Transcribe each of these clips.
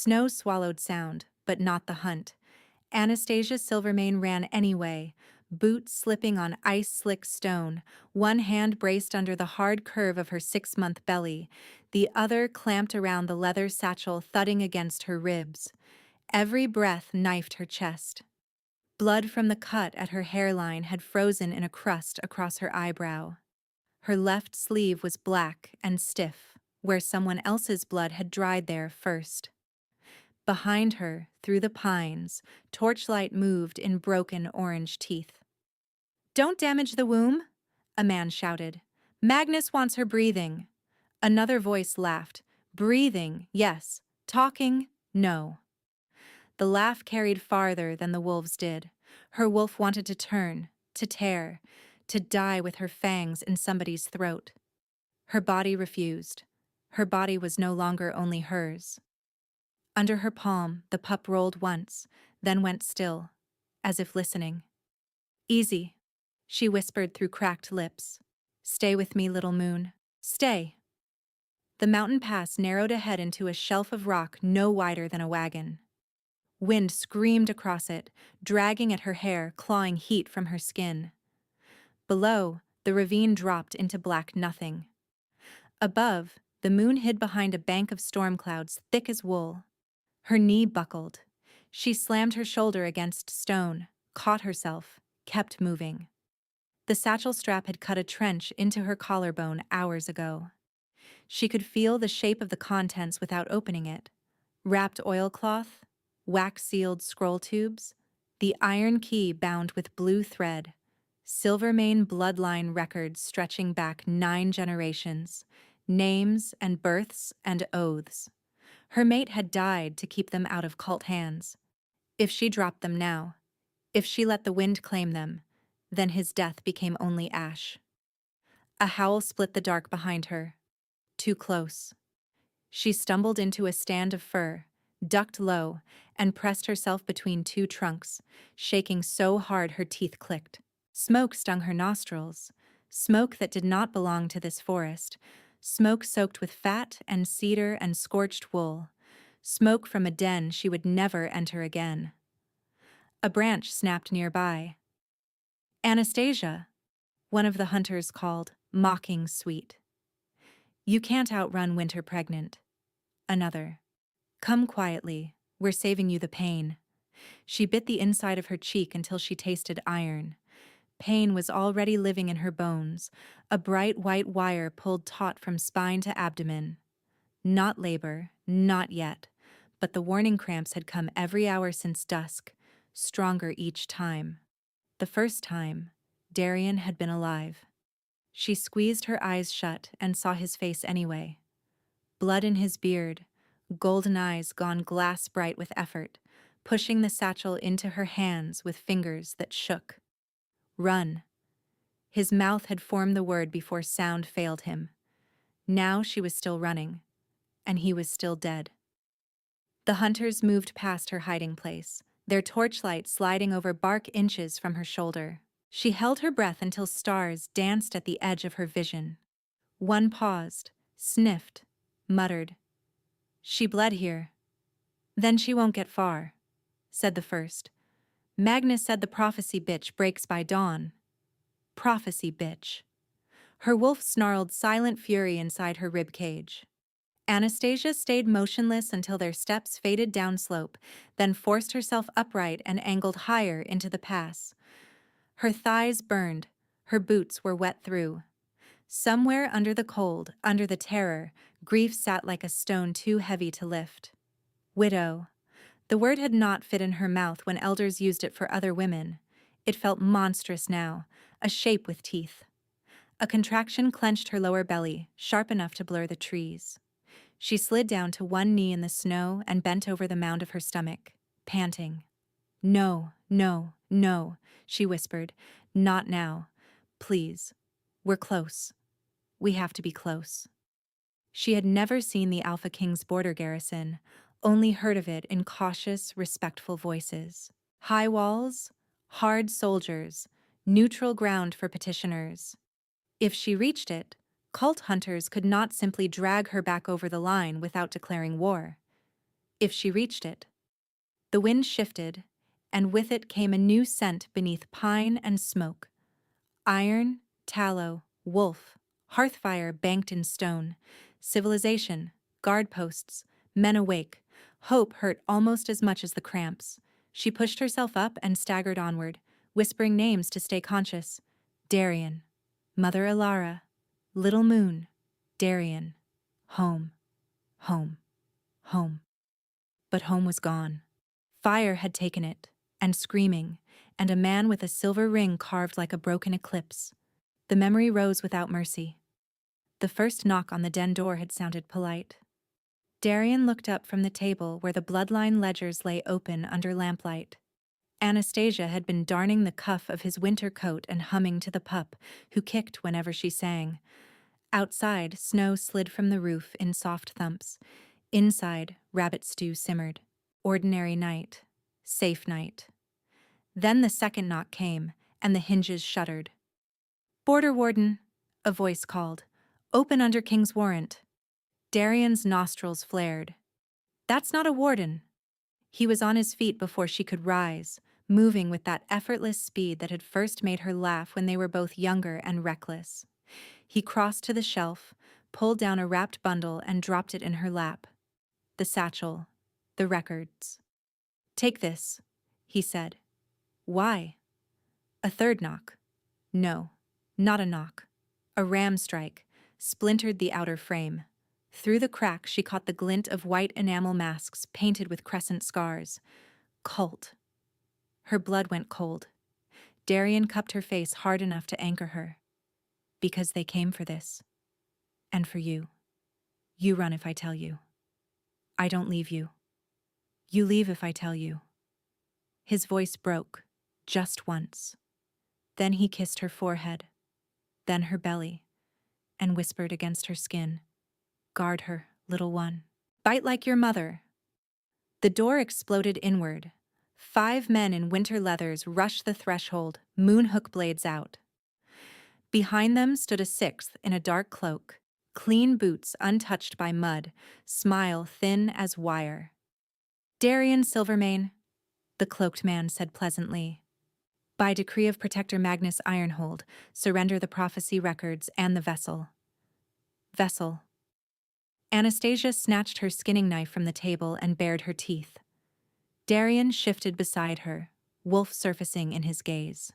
Snow swallowed sound, but not the hunt. Anastasia Silvermane ran anyway, boots slipping on ice-slick stone, one hand braced under the hard curve of her 6-month belly, the other clamped around the leather satchel thudding against her ribs. Every breath knifed her chest. Blood from the cut at her hairline had frozen in a crust across her eyebrow. Her left sleeve was black and stiff, where someone else's blood had dried there first. Behind her, through the pines, torchlight moved in broken orange teeth. "Don't damage the womb," a man shouted. "Magnus wants her breathing." Another voice laughed. "Breathing, yes. Talking, no." The laugh carried farther than the wolves did. Her wolf wanted to turn, to tear, to die with her fangs in somebody's throat. Her body refused. Her body was no longer only hers. Under her palm, the pup rolled once, then went still, as if listening. "Easy," she whispered through cracked lips. "Stay with me, little moon. Stay." The mountain pass narrowed ahead into a shelf of rock no wider than a wagon. Wind screamed across it, dragging at her hair, clawing heat from her skin. Below, the ravine dropped into black nothing. Above, the moon hid behind a bank of storm clouds thick as wool. Her knee buckled. She slammed her shoulder against stone, caught herself, kept moving. The satchel strap had cut a trench into her collarbone hours ago. She could feel the shape of the contents without opening it. Wrapped oilcloth, wax-sealed scroll tubes, the iron key bound with blue thread, Silvermane bloodline records stretching back 9 generations, names and births and oaths. Her mate had died to keep them out of cult hands. If she dropped them now, if she let the wind claim them, then his death became only ash. A howl split the dark behind her. Too close. She stumbled into a stand of fir, ducked low, and pressed herself between 2 trunks, shaking so hard her teeth clicked. Smoke stung her nostrils, smoke that did not belong to this forest, smoke soaked with fat and cedar and scorched wool, smoke from a den she would never enter again. A branch snapped nearby. "Anastasia," one of the hunters called, mocking sweet. "You can't outrun winter pregnant." Another. "Come quietly, we're saving you the pain." She bit the inside of her cheek until she tasted iron. Pain was already living in her bones, a bright white wire pulled taut from spine to abdomen. Not labor, not yet, but the warning cramps had come every hour since dusk, stronger each time. The first time, Darian had been alive. She squeezed her eyes shut and saw his face anyway. Blood in his beard, golden eyes gone glass bright with effort, pushing the satchel into her hands with fingers that shook. Run. His mouth had formed the word before sound failed him. Now she was still running, and he was still dead. The hunters moved past her hiding place, their torchlight sliding over bark inches from her shoulder. She held her breath until stars danced at the edge of her vision. One paused, sniffed, muttered, "She bled here." "Then she won't get far," said the first. "Magnus said the prophecy bitch breaks by dawn." Prophecy bitch. Her wolf snarled silent fury inside her ribcage. Anastasia stayed motionless until their steps faded downslope, then forced herself upright and angled higher into the pass. Her thighs burned, her boots were wet through. Somewhere under the cold, under the terror, grief sat like a stone too heavy to lift. Widow. The word had not fit in her mouth when elders used it for other women. It felt monstrous now, a shape with teeth. A contraction clenched her lower belly, sharp enough to blur the trees. She slid down to one knee in the snow and bent over the mound of her stomach, panting. "No, no, no," she whispered. "Not now. Please. We're close. We have to be close." She had never seen the Alpha King's border garrison, only heard of it in cautious, respectful voices. High walls, hard soldiers, neutral ground for petitioners. If she reached it, cult hunters could not simply drag her back over the line without declaring war. if she reached it. The wind shifted, and with it came a new scent beneath pine and smoke. Iron, tallow, wolf, hearthfire banked in stone, civilization, guard posts, men awake. Hope hurt almost as much as the cramps. She pushed herself up and staggered onward, whispering names to stay conscious. Darien, Mother Ilara, Little Moon, Darien, home, home, home. But home was gone. Fire had taken it, and screaming, and a man with a silver ring carved like a broken eclipse. The memory rose without mercy. The first knock on the den door had sounded polite. Darien looked up from the table where the bloodline ledgers lay open under lamplight. Anastasia had been darning the cuff of his winter coat and humming to the pup, who kicked whenever she sang. Outside, snow slid from the roof in soft thumps. Inside, rabbit stew simmered. Ordinary night. Safe night. Then the second knock came, and the hinges shuddered. "Border warden," a voice called. "Open under King's warrant." Darian's nostrils flared. "That's not a warden." He was on his feet before she could rise, moving with that effortless speed that had first made her laugh when they were both younger and reckless. He crossed to the shelf, pulled down a wrapped bundle and dropped it in her lap. The satchel. The records. "Take this," he said. "Why?" A third knock. No, not a knock. A ram strike splintered the outer frame. Through the crack she caught the glint of white enamel masks painted with crescent scars. Cult. Her blood went cold. Darien cupped her face hard enough to anchor her. "Because they came for this. And for you. You run if I tell you. I don't leave you. You leave if I tell you." His voice broke, just once. Then he kissed her forehead, then her belly, and whispered against her skin, "Guard her, little one. Bite like your mother." The door exploded inward. 5 men in winter leathers rushed the threshold, moonhook blades out. Behind them stood a 6th in a dark cloak, clean boots untouched by mud, smile thin as wire. "Darien Silvermane," the cloaked man said pleasantly. "By decree of Protector Magnus Ironhold, surrender the prophecy records and the vessel." Vessel. Anastasia snatched her skinning knife from the table and bared her teeth. Darien shifted beside her, wolf surfacing in his gaze.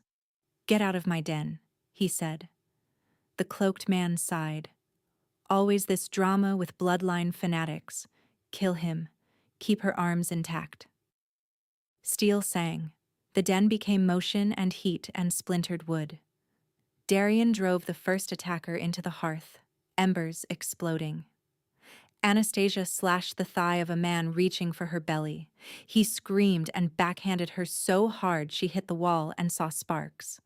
"Get out of my den," he said. The cloaked man sighed. "Always this drama with bloodline fanatics. Kill him. Keep her arms intact." Steel sang. The den became motion and heat and splintered wood. Darien drove the first attacker into the hearth, embers exploding. Anastasia slashed the thigh of a man reaching for her belly. He screamed and backhanded her so hard she hit the wall and saw sparks.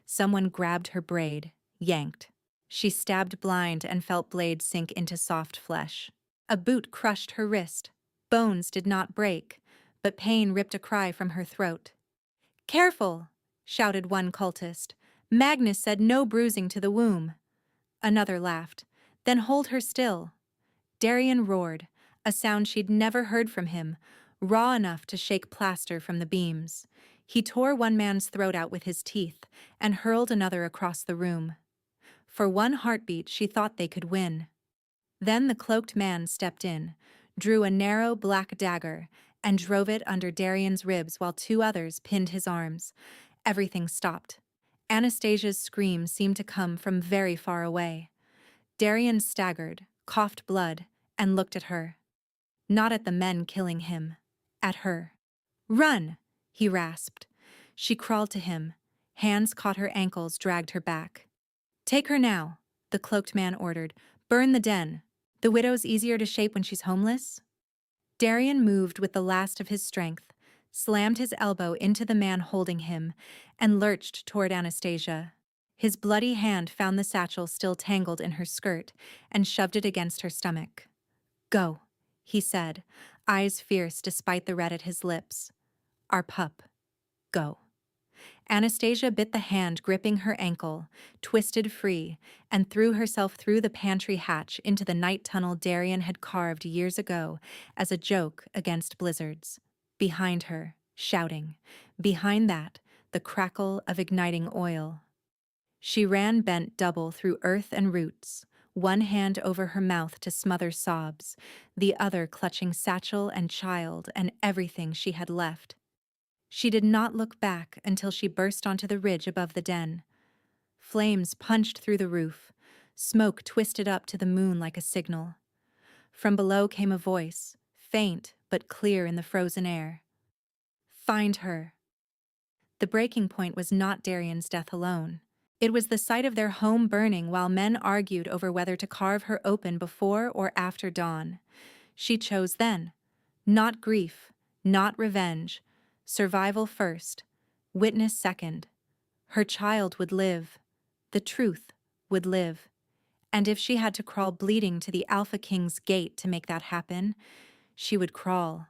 Someone grabbed her braid, yanked. She stabbed blind and felt blades sink into soft flesh. A boot crushed her wrist. Bones did not break, but pain ripped a cry from her throat. "Careful!" shouted one cultist. "Magnus said no bruising to the womb." Another laughed. "Then hold her still." Darien roared, a sound she'd never heard from him, raw enough to shake plaster from the beams. He tore one man's throat out with his teeth and hurled another across the room. For one heartbeat, she thought they could win. Then the cloaked man stepped in, drew a narrow black dagger, and drove it under Darien's ribs while 2 others pinned his arms. Everything stopped. Anastasia's scream seemed to come from very far away. Darien staggered, coughed blood, and looked at her. Not at the men killing him. At her. "Run!" he rasped. She crawled to him. Hands caught her ankles, dragged her back. "Take her now," the cloaked man ordered. "Burn the den. The widow's easier to shape when she's homeless." Darien moved with the last of his strength, slammed his elbow into the man holding him, and lurched toward Anastasia. His bloody hand found the satchel still tangled in her skirt and shoved it against her stomach. "Go," he said, eyes fierce despite the red at his lips. "Our pup. Go." Anastasia bit the hand gripping her ankle, twisted free, and threw herself through the pantry hatch into the night tunnel Darian had carved years ago as a joke against blizzards. Behind her, shouting. Behind that, the crackle of igniting oil. She ran bent double through earth and roots, one hand over her mouth to smother sobs, the other clutching satchel and child and everything she had left. She did not look back until she burst onto the ridge above the den. Flames punched through the roof. Smoke twisted up to the moon like a signal. From below came a voice, faint but clear in the frozen air. Find her. The breaking point was not Darian's death alone. It was the sight of their home burning while men argued over whether to carve her open before or after dawn. She chose then. Not grief, not revenge. Survival first. Witness second. Her child would live. The truth would live. And if she had to crawl bleeding to the Alpha King's gate to make that happen, she would crawl.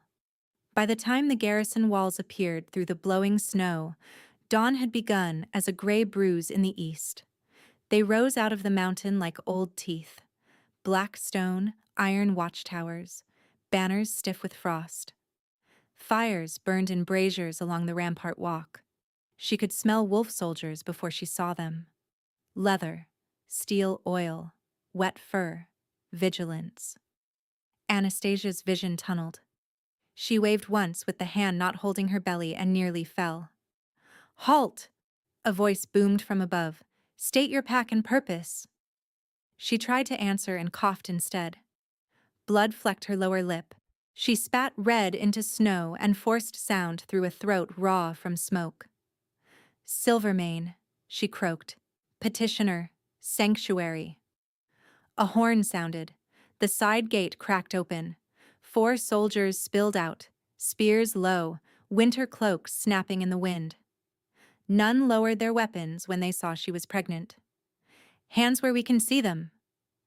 By the time the garrison walls appeared through the blowing snow, dawn had begun as a gray bruise in the east. They rose out of the mountain like old teeth. Black stone, iron watchtowers, banners stiff with frost. Fires burned in braziers along the rampart walk. She could smell wolf soldiers before she saw them. Leather, steel oil, wet fur, vigilance. Anastasia's vision tunneled. She waved once with the hand not holding her belly and nearly fell. Halt! A voice boomed from above. State your pack and purpose. She tried to answer and coughed instead. Blood flecked her lower lip. She spat red into snow and forced sound through a throat raw from smoke. Silvermane, she croaked. Petitioner, sanctuary. A horn sounded. The side gate cracked open. 4 soldiers spilled out, spears low, winter cloaks snapping in the wind. None lowered their weapons when they saw she was pregnant. Hands where we can see them,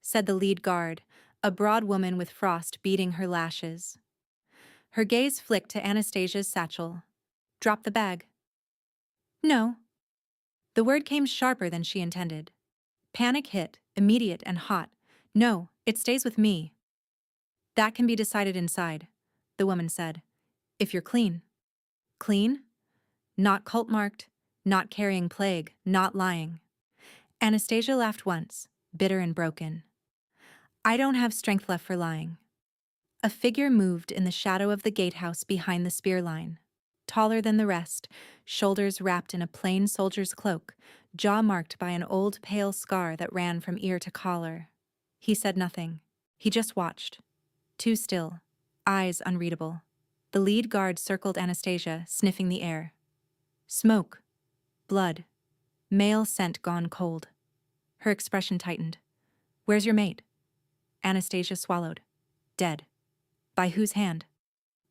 said the lead guard, a broad woman with frost beating her lashes. Her gaze flicked to Anastasia's satchel. Drop the bag. No. The word came sharper than she intended. Panic hit, immediate and hot. No, it stays with me. That can be decided inside, the woman said. If you're clean. Clean? Not cult-marked, not carrying plague, not lying. Anastasia laughed once, bitter and broken. I don't have strength left for lying. A figure moved in the shadow of the gatehouse behind the spear line. Taller than the rest, shoulders wrapped in a plain soldier's cloak, jaw marked by an old pale scar that ran from ear to collar. He said nothing. He just watched. Too still, eyes unreadable. The lead guard circled Anastasia, sniffing the air. Smoke. Blood. Male scent gone cold. Her expression tightened. Where's your mate? Anastasia swallowed. Dead. By whose hand?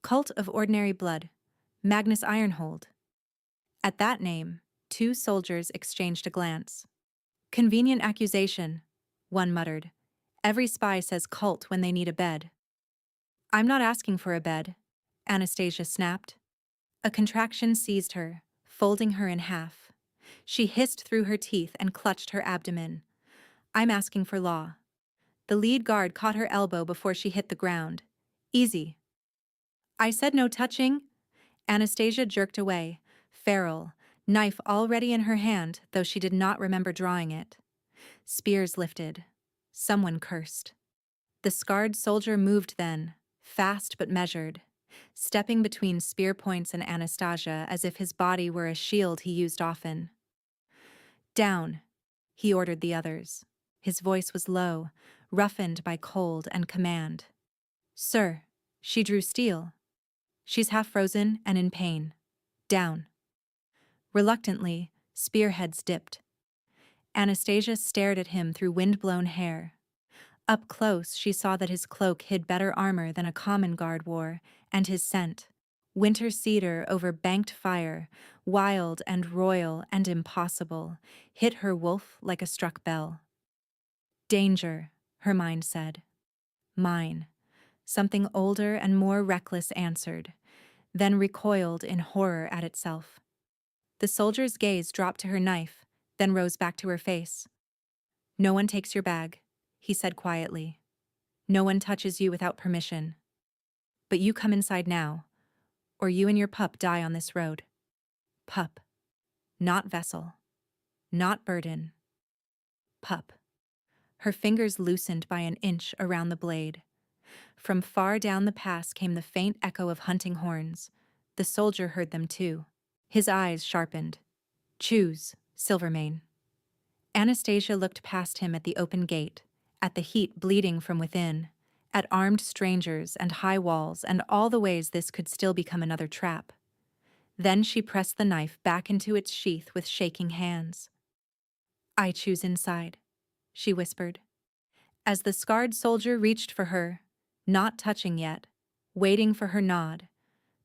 Cult of Ordinary Blood. Magnus Ironhold. At that name, 2 soldiers exchanged a glance. Convenient accusation, one muttered. Every spy says cult when they need a bed. I'm not asking for a bed, Anastasia snapped. A contraction seized her, folding her in half. She hissed through her teeth and clutched her abdomen. I'm asking for law. The lead guard caught her elbow before she hit the ground. Easy. I said no touching. Anastasia jerked away, feral, knife already in her hand, though she did not remember drawing it. Spears lifted. Someone cursed. The scarred soldier moved then, fast but measured, stepping between spear points and Anastasia as if his body were a shield he used often. Down, he ordered the others. His voice was low, roughened by cold and command. Sir, she drew steel. She's half frozen and in pain. Down. Reluctantly, spearheads dipped. Anastasia stared at him through wind-blown hair. Up close, she saw that his cloak hid better armor than a common guard wore, and his scent. Winter cedar over banked fire, wild and royal and impossible, hit her wolf like a struck bell. Danger, her mind said. Mine. Something older and more reckless answered, then recoiled in horror at itself. The soldier's gaze dropped to her knife, then rose back to her face. "No one takes your bag," he said quietly. "No one touches you without permission. But you come inside now, or you and your pup die on this road." Pup. Not vessel. Not burden. Pup. Her fingers loosened by an inch around the blade. From far down the pass came the faint echo of hunting horns. The soldier heard them too. His eyes sharpened. "Choose, Silvermane." Anastasia looked past him at the open gate, at the heat bleeding from within, at armed strangers and high walls and all the ways this could still become another trap. Then she pressed the knife back into its sheath with shaking hands. "I choose inside," she whispered. As the scarred soldier reached for her, not touching yet, waiting for her nod,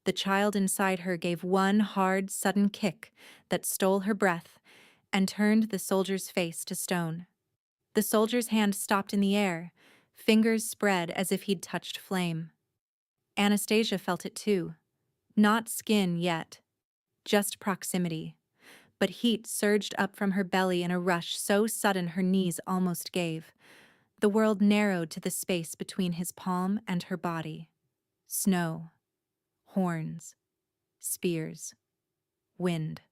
the child inside her gave one hard, sudden kick that stole her breath and turned the soldier's face to stone. The soldier's hand stopped in the air, fingers spread as if he'd touched flame. Anastasia felt it too. Not skin yet, just proximity. But heat surged up from her belly in a rush so sudden her knees almost gave. The world narrowed to the space between his palm and her body. Snow. Horns. Spears. Wind.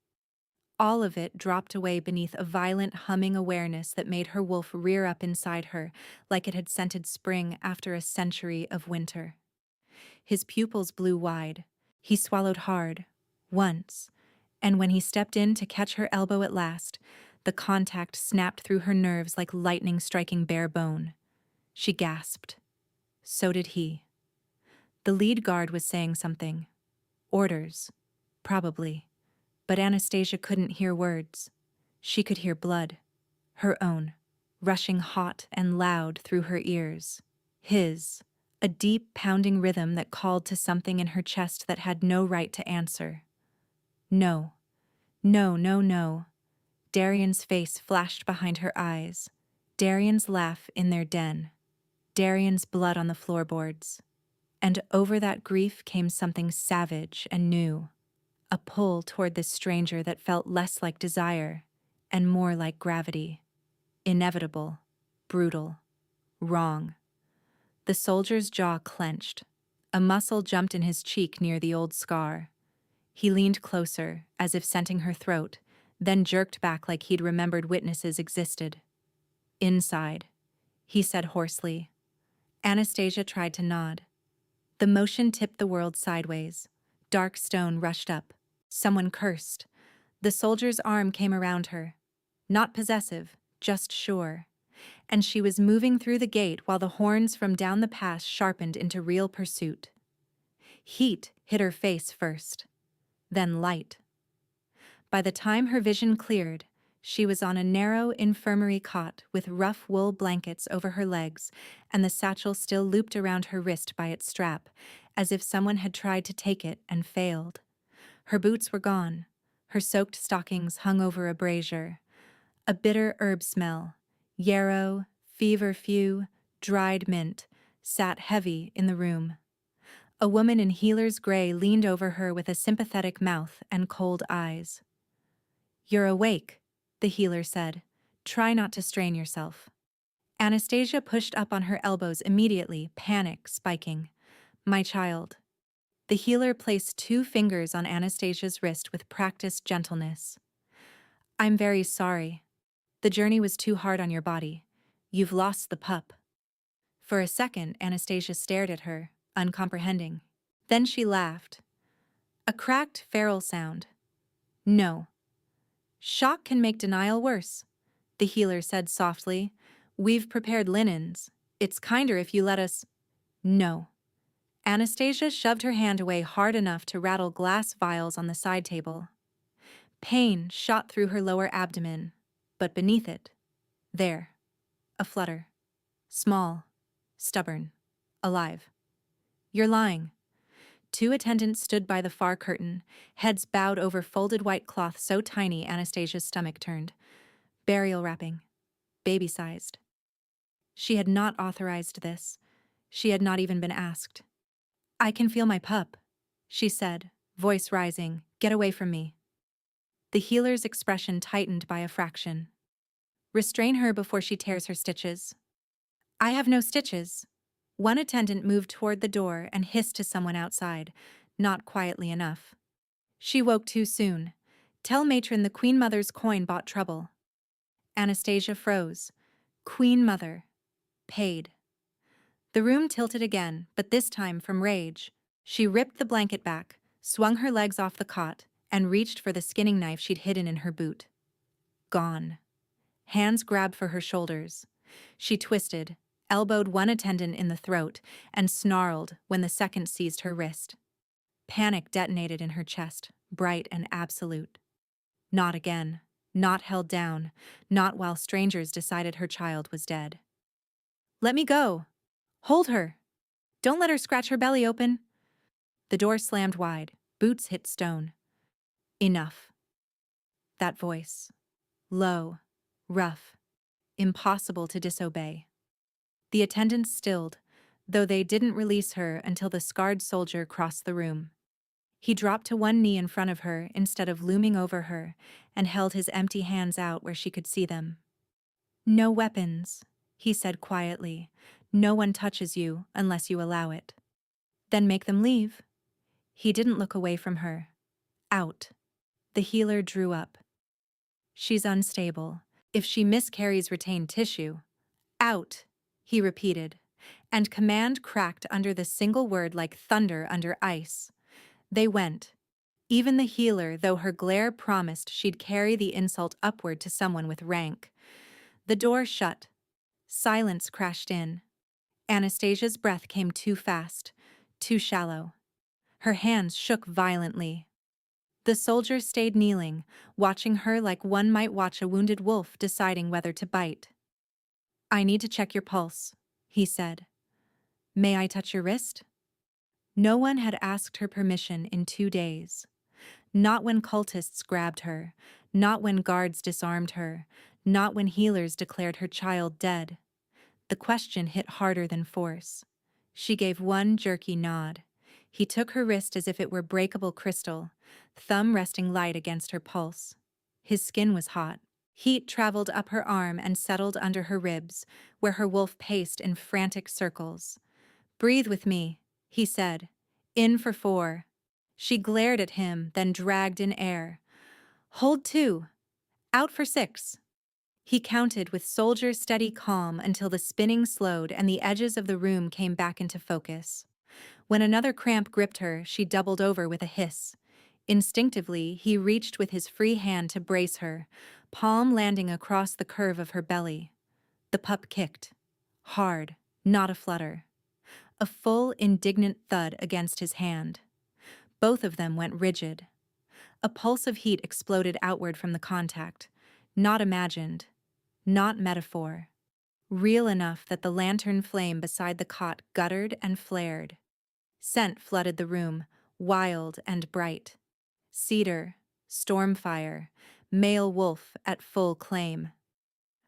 All of it dropped away beneath a violent humming awareness that made her wolf rear up inside her, like it had scented spring after a century of winter. His pupils blew wide. He swallowed hard, once, and when he stepped in to catch her elbow at last, the contact snapped through her nerves like lightning striking bare bone. She gasped. So did he. The lead guard was saying something. Orders. Probably. But Anastasia couldn't hear words. She could hear blood. Her own. Rushing hot and loud through her ears. His. A deep, pounding rhythm that called to something in her chest that had no right to answer. No. No, no, no. Darian's face flashed behind her eyes. Darian's laugh in their den. Darian's blood on the floorboards. And over that grief came something savage and new. A pull toward this stranger that felt less like desire and more like gravity. Inevitable. Brutal. Wrong. The soldier's jaw clenched. A muscle jumped in his cheek near the old scar. He leaned closer, as if scenting her throat, then jerked back like he'd remembered witnesses existed. "Inside," he said hoarsely. Anastasia tried to nod. The motion tipped the world sideways. Dark stone rushed up. Someone cursed. The soldier's arm came around her. Not possessive, just sure. And she was moving through the gate while the horns from down the pass sharpened into real pursuit. Heat hit her face first. Then light. By the time her vision cleared, she was on a narrow infirmary cot with rough wool blankets over her legs and the satchel still looped around her wrist by its strap, as if someone had tried to take it and failed. Her boots were gone. Her soaked stockings hung over a brazier. A bitter herb smell, yarrow, feverfew, dried mint, sat heavy in the room. A woman in healer's gray leaned over her with a sympathetic mouth and cold eyes. "You're awake," the healer said. "Try not to strain yourself." Anastasia pushed up on her elbows immediately, panic spiking. "My child." The healer placed 2 fingers on Anastasia's wrist with practiced gentleness. "I'm very sorry. The journey was too hard on your body. You've lost the pup." For a second, Anastasia stared at her, uncomprehending. Then she laughed. A cracked, feral sound. "No. Shock can make denial worse," the healer said softly. "We've prepared linens. It's kinder if you let us—" "No." Anastasia shoved her hand away hard enough to rattle glass vials on the side table. Pain shot through her lower abdomen, but beneath it, there, a flutter. Small, stubborn, alive. "You're lying." 2 attendants stood by the far curtain, heads bowed over folded white cloth so tiny Anastasia's stomach turned. Burial wrapping. Baby-sized. She had not authorized this. She had not even been asked. "I can feel my pup," she said, voice rising. "Get away from me." The healer's expression tightened by a fraction. "Restrain her before she tears her stitches." "I have no stitches." One attendant moved toward the door and hissed to someone outside, not quietly enough. "She woke too soon. Tell matron the Queen Mother's coin bought trouble." Anastasia froze. Queen Mother. Paid. The room tilted again, but this time from rage. She ripped the blanket back, swung her legs off the cot, and reached for the skinning knife she'd hidden in her boot. Gone. Hands grabbed for her shoulders. She twisted, elbowed one attendant in the throat, and snarled when the second seized her wrist. Panic detonated in her chest, bright and absolute. Not again. Not held down. Not while strangers decided her child was dead. "Let me go! Hold her! Don't let her scratch her belly open!" The door slammed wide. Boots hit stone. Enough. That voice. Low. Rough. Impossible to disobey. The attendants stilled, though they didn't release her until the scarred soldier crossed the room. He dropped to one knee in front of her instead of looming over her and held his empty hands out where she could see them. "No weapons," he said quietly. "No one touches you unless you allow it." "Then make them leave." He didn't look away from her. Out. The healer drew up. "She's unstable. If she miscarries retained tissue." "Out," he repeated, and command cracked under the single word like thunder under ice. They went. Even the healer, though her glare promised she'd carry the insult upward to someone with rank. The door shut. Silence crashed in. Anastasia's breath came too fast, too shallow. Her hands shook violently. The soldier stayed kneeling, watching her like one might watch a wounded wolf deciding whether to bite. "I need to check your pulse," he said. "May I touch your wrist?" No one had asked her permission in 2 days. Not when cultists grabbed her, not when guards disarmed her, not when healers declared her child dead. The question hit harder than force. She gave one jerky nod. He took her wrist as if it were breakable crystal, thumb resting light against her pulse. His skin was hot. Heat traveled up her arm and settled under her ribs, where her wolf paced in frantic circles. "Breathe with me," he said. "In for 4. She glared at him, then dragged in air. "Hold 2. Out for 6. He counted with soldier's steady calm until the spinning slowed and the edges of the room came back into focus. When another cramp gripped her, she doubled over with a hiss. Instinctively, he reached with his free hand to brace her, palm landing across the curve of her belly. The pup kicked. Hard, not a flutter. A full, indignant thud against his hand. Both of them went rigid. A pulse of heat exploded outward from the contact. Not imagined. Not metaphor. Real enough that the lantern flame beside the cot guttered and flared. Scent flooded the room, wild and bright. Cedar, stormfire, male wolf at full claim.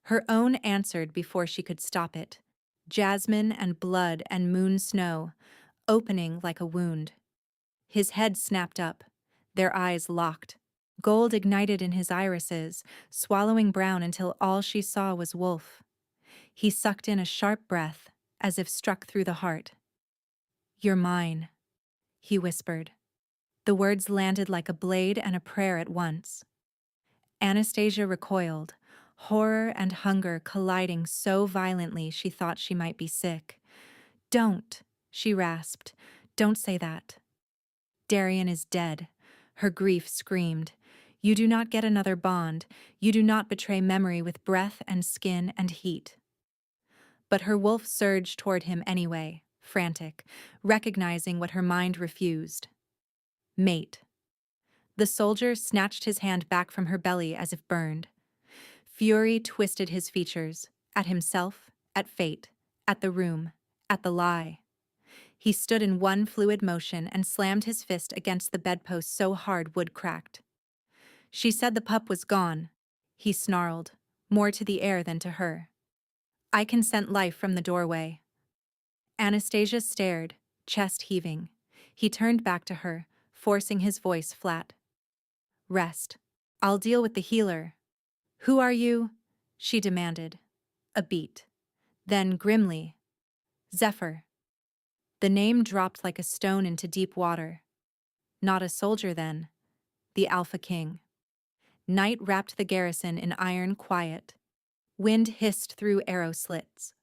Her own answered before she could stop it. Jasmine and blood and moon snow, opening like a wound. His head snapped up, their eyes locked. Gold ignited in his irises, swallowing brown until all she saw was wolf. He sucked in a sharp breath, as if struck through the heart. "You're mine," he whispered. The words landed like a blade and a prayer at once. Anastasia recoiled, horror and hunger colliding so violently she thought she might be sick. "Don't," she rasped. "Don't say that." "Darian is dead," her grief screamed. "You do not get another bond. You do not betray memory with breath and skin and heat." But her wolf surged toward him anyway, frantic, recognizing what her mind refused. Mate. The soldier snatched his hand back from her belly as if burned. Fury twisted his features, at himself, at fate, at the room, at the lie. He stood in one fluid motion and slammed his fist against the bedpost so hard wood cracked. "She said the pup was gone," he snarled, more to the air than to her. "I can scent life from the doorway." Anastasia stared, chest heaving. He turned back to her, forcing his voice flat. "Rest. I'll deal with the healer. Who are you? She demanded. A beat. Then grimly, Zephyr. The name dropped like a stone into deep water. Not a soldier then. The Alpha King. Night wrapped the garrison in iron quiet. Wind hissed through arrow slits.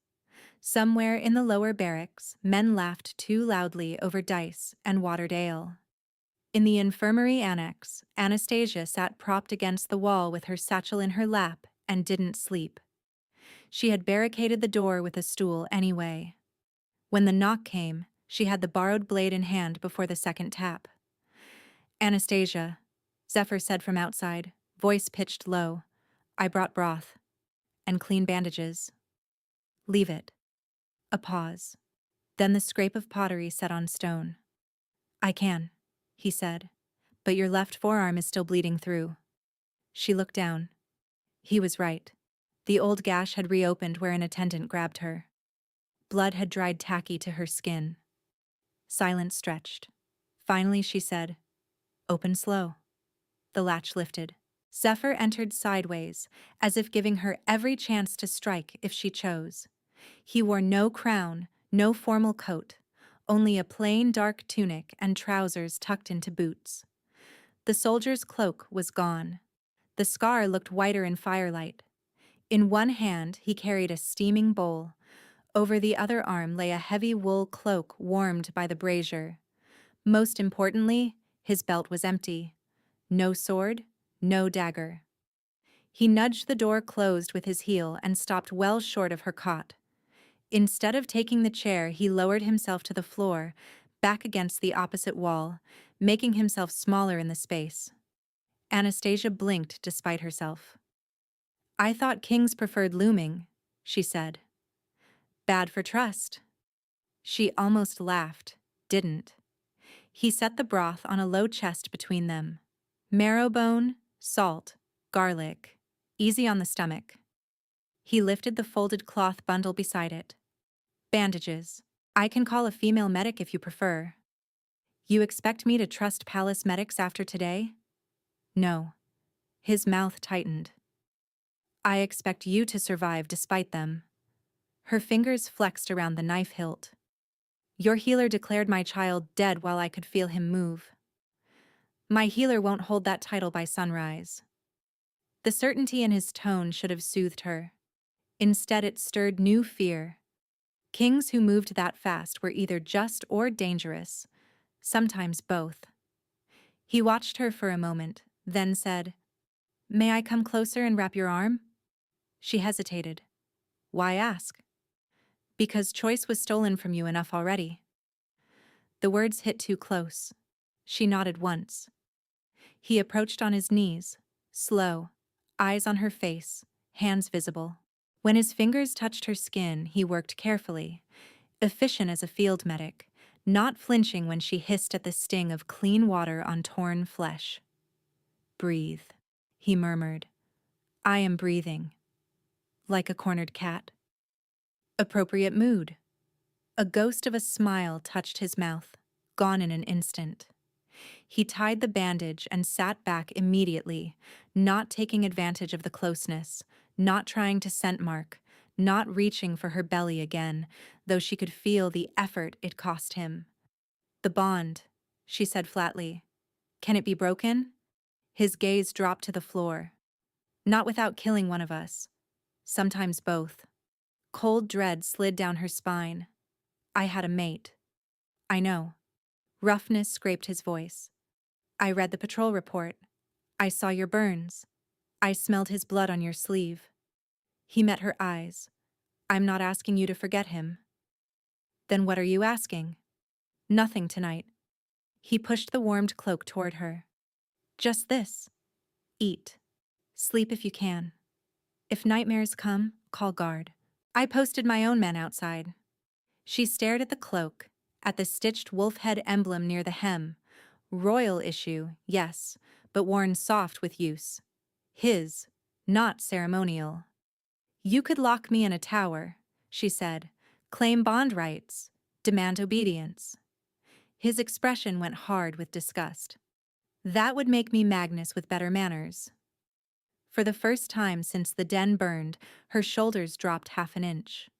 Somewhere in the lower barracks, men laughed too loudly over dice and watered ale. In the infirmary annex, Anastasia sat propped against the wall with her satchel in her lap and didn't sleep. She had barricaded the door with a stool anyway. When the knock came, she had the borrowed blade in hand before the second tap. Anastasia, Zephyr said from outside, voice pitched low. I brought broth. And clean bandages. Leave it. A pause. Then the scrape of pottery set on stone. I can, he said, but your left forearm is still bleeding through. She looked down. He was right. The old gash had reopened where an attendant grabbed her. Blood had dried tacky to her skin. Silence stretched. Finally she said, open slow. The latch lifted. Zephyr entered sideways, as if giving her every chance to strike if she chose. He wore no crown, no formal coat, only a plain dark tunic and trousers tucked into boots. The soldier's cloak was gone. The scar looked whiter in firelight. In one hand he carried a steaming bowl. Over the other arm lay a heavy wool cloak warmed by the brazier. Most importantly, his belt was empty. No sword, no dagger. He nudged the door closed with his heel and stopped well short of her cot. Instead of taking the chair, he lowered himself to the floor, back against the opposite wall, making himself smaller in the space. Anastasia blinked despite herself. I thought kings preferred looming, she said. Bad for trust. She almost laughed, didn't. He set the broth on a low chest between them. Marrow bone, salt, garlic, easy on the stomach. He lifted the folded cloth bundle beside it. Bandages. I can call a female medic if you prefer. You expect me to trust palace medics after today? No. His mouth tightened. I expect you to survive despite them. Her fingers flexed around the knife hilt. Your healer declared my child dead while I could feel him move. My healer won't hold that title by sunrise. The certainty in his tone should have soothed her. Instead, it stirred new fear. Kings who moved that fast were either just or dangerous, sometimes both. He watched her for a moment, then said, May I come closer and wrap your arm? She hesitated. Why ask? Because choice was stolen from you enough already. The words hit too close. She nodded once. He approached on his knees, slow, eyes on her face, hands visible. When his fingers touched her skin, he worked carefully, efficient as a field medic, not flinching when she hissed at the sting of clean water on torn flesh. Breathe, he murmured. I am breathing. Like a cornered cat. Appropriate mood. A ghost of a smile touched his mouth, gone in an instant. He tied the bandage and sat back immediately, not taking advantage of the closeness, not trying to scent mark, not reaching for her belly again, though she could feel the effort it cost him. The bond, she said flatly. Can it be broken? His gaze dropped to the floor. Not without killing one of us. Sometimes both. Cold dread slid down her spine. I had a mate. I know. Roughness scraped his voice. I read the patrol report. I saw your burns. I smelled his blood on your sleeve. He met her eyes. I'm not asking you to forget him. Then what are you asking? Nothing tonight. He pushed the warmed cloak toward her. Just this. Eat. Sleep if you can. If nightmares come, call guard. I posted my own men outside. She stared at the cloak, at the stitched wolf head emblem near the hem. Royal issue, yes, but worn soft with use. His, not ceremonial. You could lock me in a tower, she said, claim bond rights, demand obedience. His expression went hard with disgust. That would make me Magnus with better manners. For the first time since the den burned, her shoulders dropped half an inch.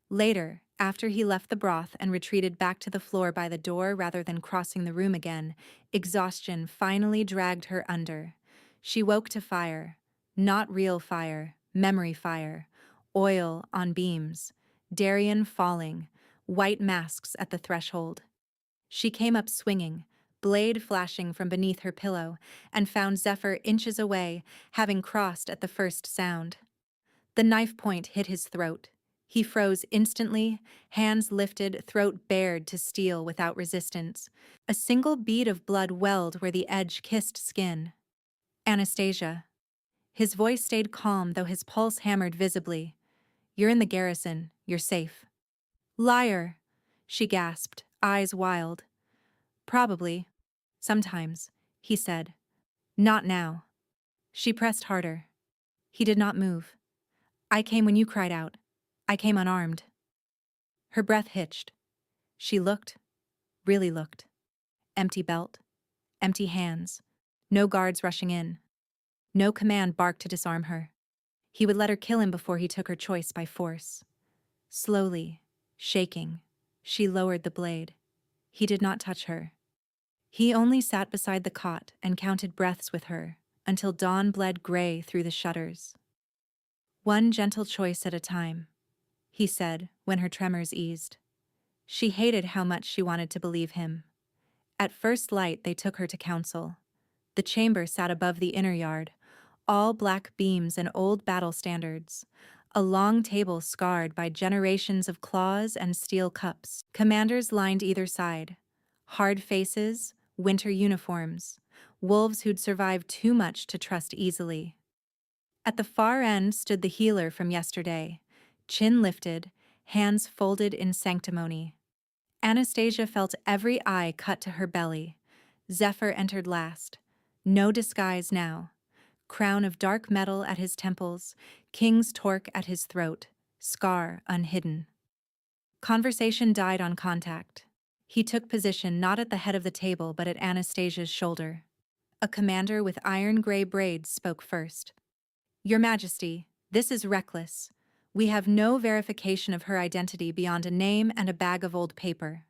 Later, after he left the broth and retreated back to the floor by the door rather than crossing the room again, exhaustion finally dragged her under. She woke to fire. Not real fire, memory fire. Oil on beams. Darien falling. White masks at the threshold. She came up swinging, blade flashing from beneath her pillow, and found Zephyr inches away, having crossed at the first sound. The knife point hit his throat. He froze instantly, hands lifted, throat bared to steel without resistance. A single bead of blood welled where the edge kissed skin. Anastasia. His voice stayed calm, though his pulse hammered visibly. You're in the garrison. You're safe. Liar, she gasped, eyes wild. Probably. Sometimes, he said. Not now. She pressed harder. He did not move. I came when you cried out. I came unarmed. Her breath hitched. She looked, really looked. Empty belt, empty hands, no guards rushing in. No command barked to disarm her. He would let her kill him before he took her choice by force. Slowly, shaking, she lowered the blade. He did not touch her. He only sat beside the cot and counted breaths with her until dawn bled gray through the shutters. One gentle choice at a time, he said when her tremors eased. She hated how much she wanted to believe him. At first light they took her to council. The chamber sat above the inner yard, all black beams and old battle standards. A long table scarred by generations of claws and steel cups. Commanders lined either side. Hard faces, winter uniforms. Wolves who'd survived too much to trust easily. At the far end stood the healer from yesterday, chin lifted, hands folded in sanctimony. Anastasia felt every eye cut to her belly. Zephyr entered last. No disguise now. Crown of dark metal at his temples, king's torque at his throat, scar unhidden. Conversation died on contact. He took position not at the head of the table but at Anastasia's shoulder. A commander with iron-gray braids spoke first. Your Majesty, this is reckless. We have no verification of her identity beyond a name and a bag of old paper.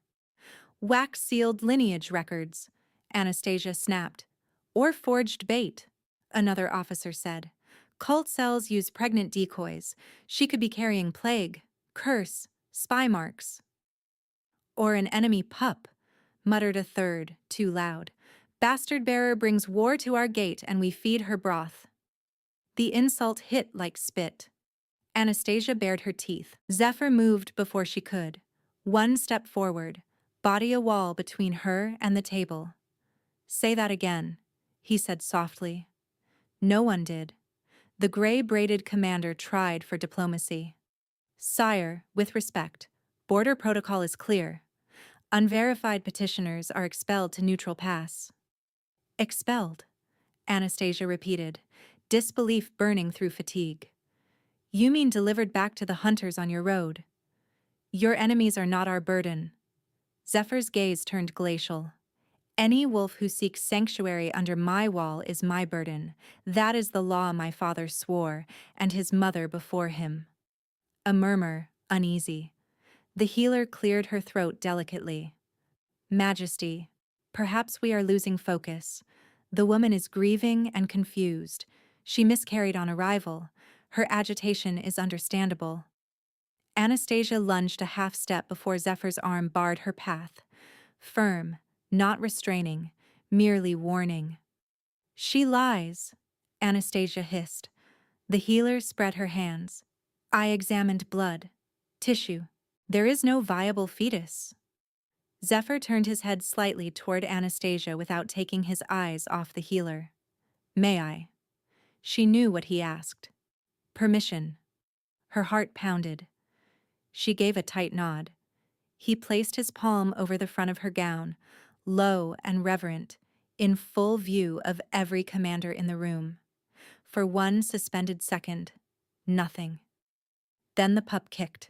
Wax-sealed lineage records, Anastasia snapped. Or forged bait, another officer said. Cult cells use pregnant decoys. She could be carrying plague, curse, spy marks. Or an enemy pup, muttered a third, too loud. Bastard bearer brings war to our gate and we feed her broth. The insult hit like spit. Anastasia bared her teeth. Zephyr moved before she could. One step forward, body a wall between her and the table. Say that again, he said softly. No one did. The gray-braided commander tried for diplomacy. Sire, with respect, border protocol is clear. Unverified petitioners are expelled to neutral pass. Expelled, Anastasia repeated, disbelief burning through fatigue. You mean delivered back to the hunters on your road? Your enemies are not our burden. Zephyr's gaze turned glacial. Any wolf who seeks sanctuary under my wall is my burden. That is the law my father swore, and his mother before him. A murmur, uneasy. The healer cleared her throat delicately. Majesty, perhaps we are losing focus. The woman is grieving and confused. She miscarried on arrival. Her agitation is understandable. Anastasia lunged a half step before Zephyr's arm barred her path. Firm, not restraining, merely warning. She lies, Anastasia hissed. The healer spread her hands. I examined blood, tissue. There is no viable fetus. Zephyr turned his head slightly toward Anastasia without taking his eyes off the healer. May I? She knew what he asked. Permission. Her heart pounded. She gave a tight nod. He placed his palm over the front of her gown, low and reverent, in full view of every commander in the room. For one suspended second, nothing. Then the pup kicked,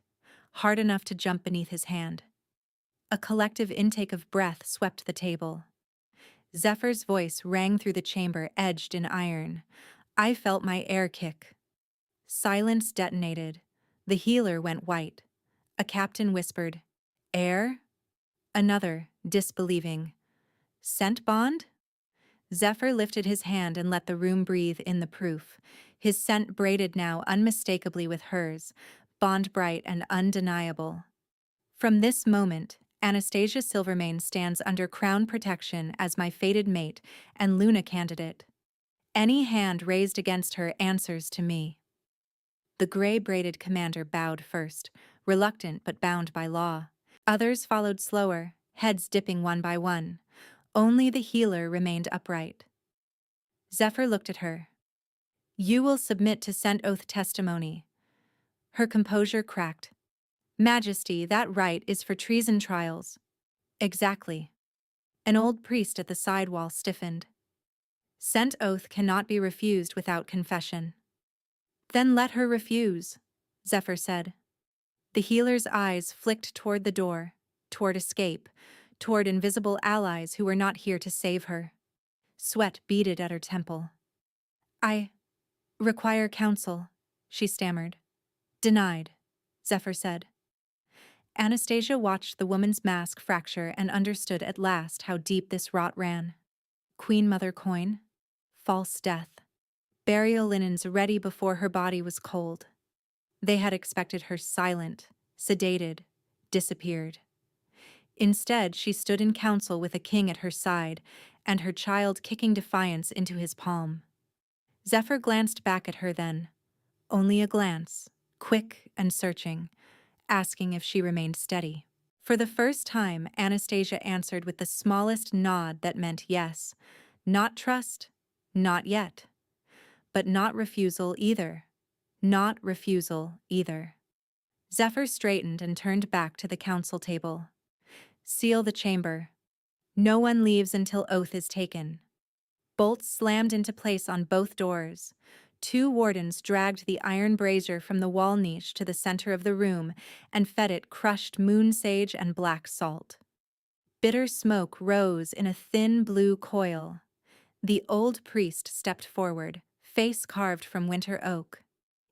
hard enough to jump beneath his hand. A collective intake of breath swept the table. Zephyr's voice rang through the chamber, edged in iron. I felt my air kick. Silence detonated. The healer went white. A captain whispered, "Air?" Another, disbelieving, "Scent bond?" Zephyr lifted his hand and let the room breathe in the proof. His scent braided now unmistakably with hers, bond bright and undeniable. From this moment, Anastasia Silvermane stands under crown protection as my fated mate and Luna candidate. Any hand raised against her answers to me. The gray-braided commander bowed first, reluctant but bound by law. Others followed slower, heads dipping one by one. Only the healer remained upright. Zephyr looked at her. "You will submit to scent oath testimony." Her composure cracked. "Majesty, that right is for treason trials." "Exactly." An old priest at the side wall stiffened. "Scent oath cannot be refused without confession." "Then let her refuse," Zephyr said. The healer's eyes flicked toward the door, toward escape, toward invisible allies who were not here to save her. Sweat beaded at her temple. "I require counsel," she stammered. "Denied," Zephyr said. Anastasia watched the woman's mask fracture and understood at last how deep this rot ran. Queen Mother coin, false death, burial linens ready before her body was cold. They had expected her silent, sedated, disappeared. Instead, she stood in council with a king at her side and her child kicking defiance into his palm. Zephyr glanced back at her then. Only a glance, quick and searching, asking if she remained steady. For the first time, Anastasia answered with the smallest nod that meant yes. Not trust, not yet. But not refusal either. Not refusal either. Zephyr straightened and turned back to the council table. "Seal the chamber. No one leaves until oath is taken." Bolts slammed into place on both doors. 2 wardens dragged the iron brazier from the wall niche to the center of the room and fed it crushed moon sage and black salt. Bitter smoke rose in a thin blue coil. The old priest stepped forward, face carved from winter oak.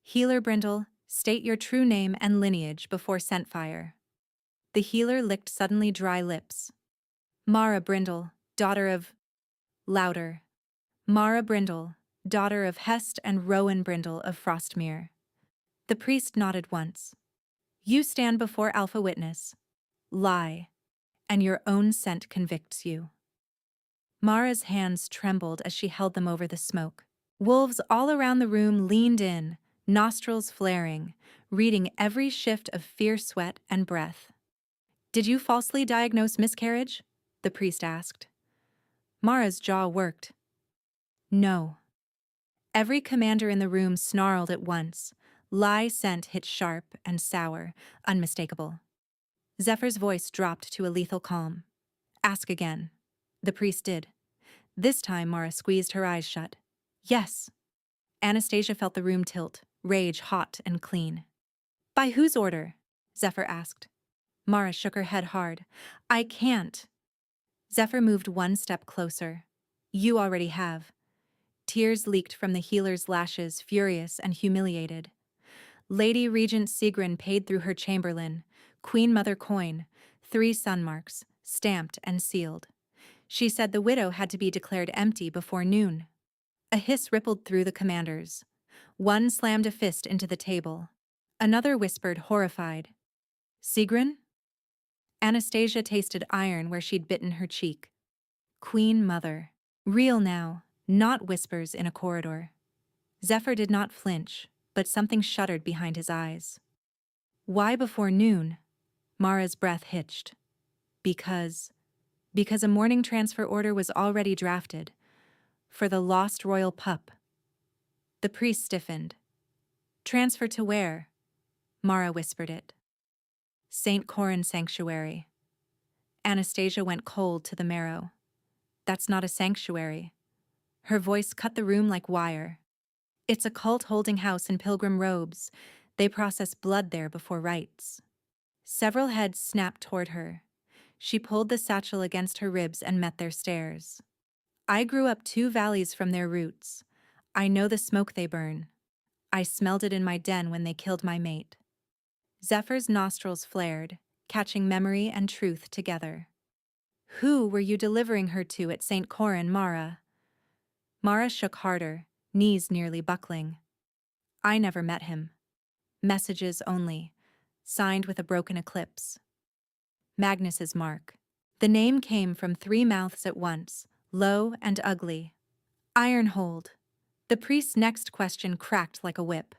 "Healer Brindle, state your true name and lineage before scentfire." The healer licked suddenly dry lips. "Mara Brindle, daughter of..." Louder. "Mara Brindle, daughter of Hest and Rowan Brindle of Frostmere." The priest nodded once. "You stand before Alpha Witness. Lie, and your own scent convicts you." Mara's hands trembled as she held them over the smoke. Wolves all around the room leaned in, nostrils flaring, reading every shift of fierce sweat and breath. "Did you falsely diagnose miscarriage?" the priest asked. Mara's jaw worked. "No." Every commander in the room snarled at once. Lie scent hit sharp and sour, unmistakable. Zephyr's voice dropped to a lethal calm. "Ask again." The priest did. This time Mara squeezed her eyes shut. "Yes." Anastasia felt the room tilt, rage hot and clean. "By whose order?" Zephyr asked. Mara shook her head hard. "I can't." Zephyr moved one step closer. "You already have." Tears leaked from the healer's lashes, furious and humiliated. Lady Regent Sigrun paid through her chamberlain, Queen Mother coin, 3 sun marks, stamped and sealed. She said the widow had to be declared empty before noon. A hiss rippled through the commanders. One slammed a fist into the table. Another whispered, horrified, "Sigrun?" Anastasia tasted iron where she'd bitten her cheek. Queen Mother. Real now, not whispers in a corridor. Zephyr did not flinch, but something shuddered behind his eyes. "Why before noon?" Mara's breath hitched. Because a morning transfer order was already drafted. For the lost royal pup. The priest stiffened. "Transfer to where?" Mara whispered it. "St. Corin Sanctuary." Anastasia went cold to the marrow. "That's not a sanctuary." Her voice cut the room like wire. "It's a cult-holding house in pilgrim robes. They process blood there before rites." Several heads snapped toward her. She pulled the satchel against her ribs and met their stares. "I grew up 2 valleys from their roots. I know the smoke they burn. I smelled it in my den when they killed my mate. Zephyr's nostrils flared, catching memory and truth together. Who were you delivering her to at St. Corin, Mara? Mara shook harder, knees nearly buckling. I never met him. Messages only, signed with a broken eclipse. Magnus's mark. The name came from 3 mouths at once, low and ugly. Ironhold. The priest's next question cracked like a whip.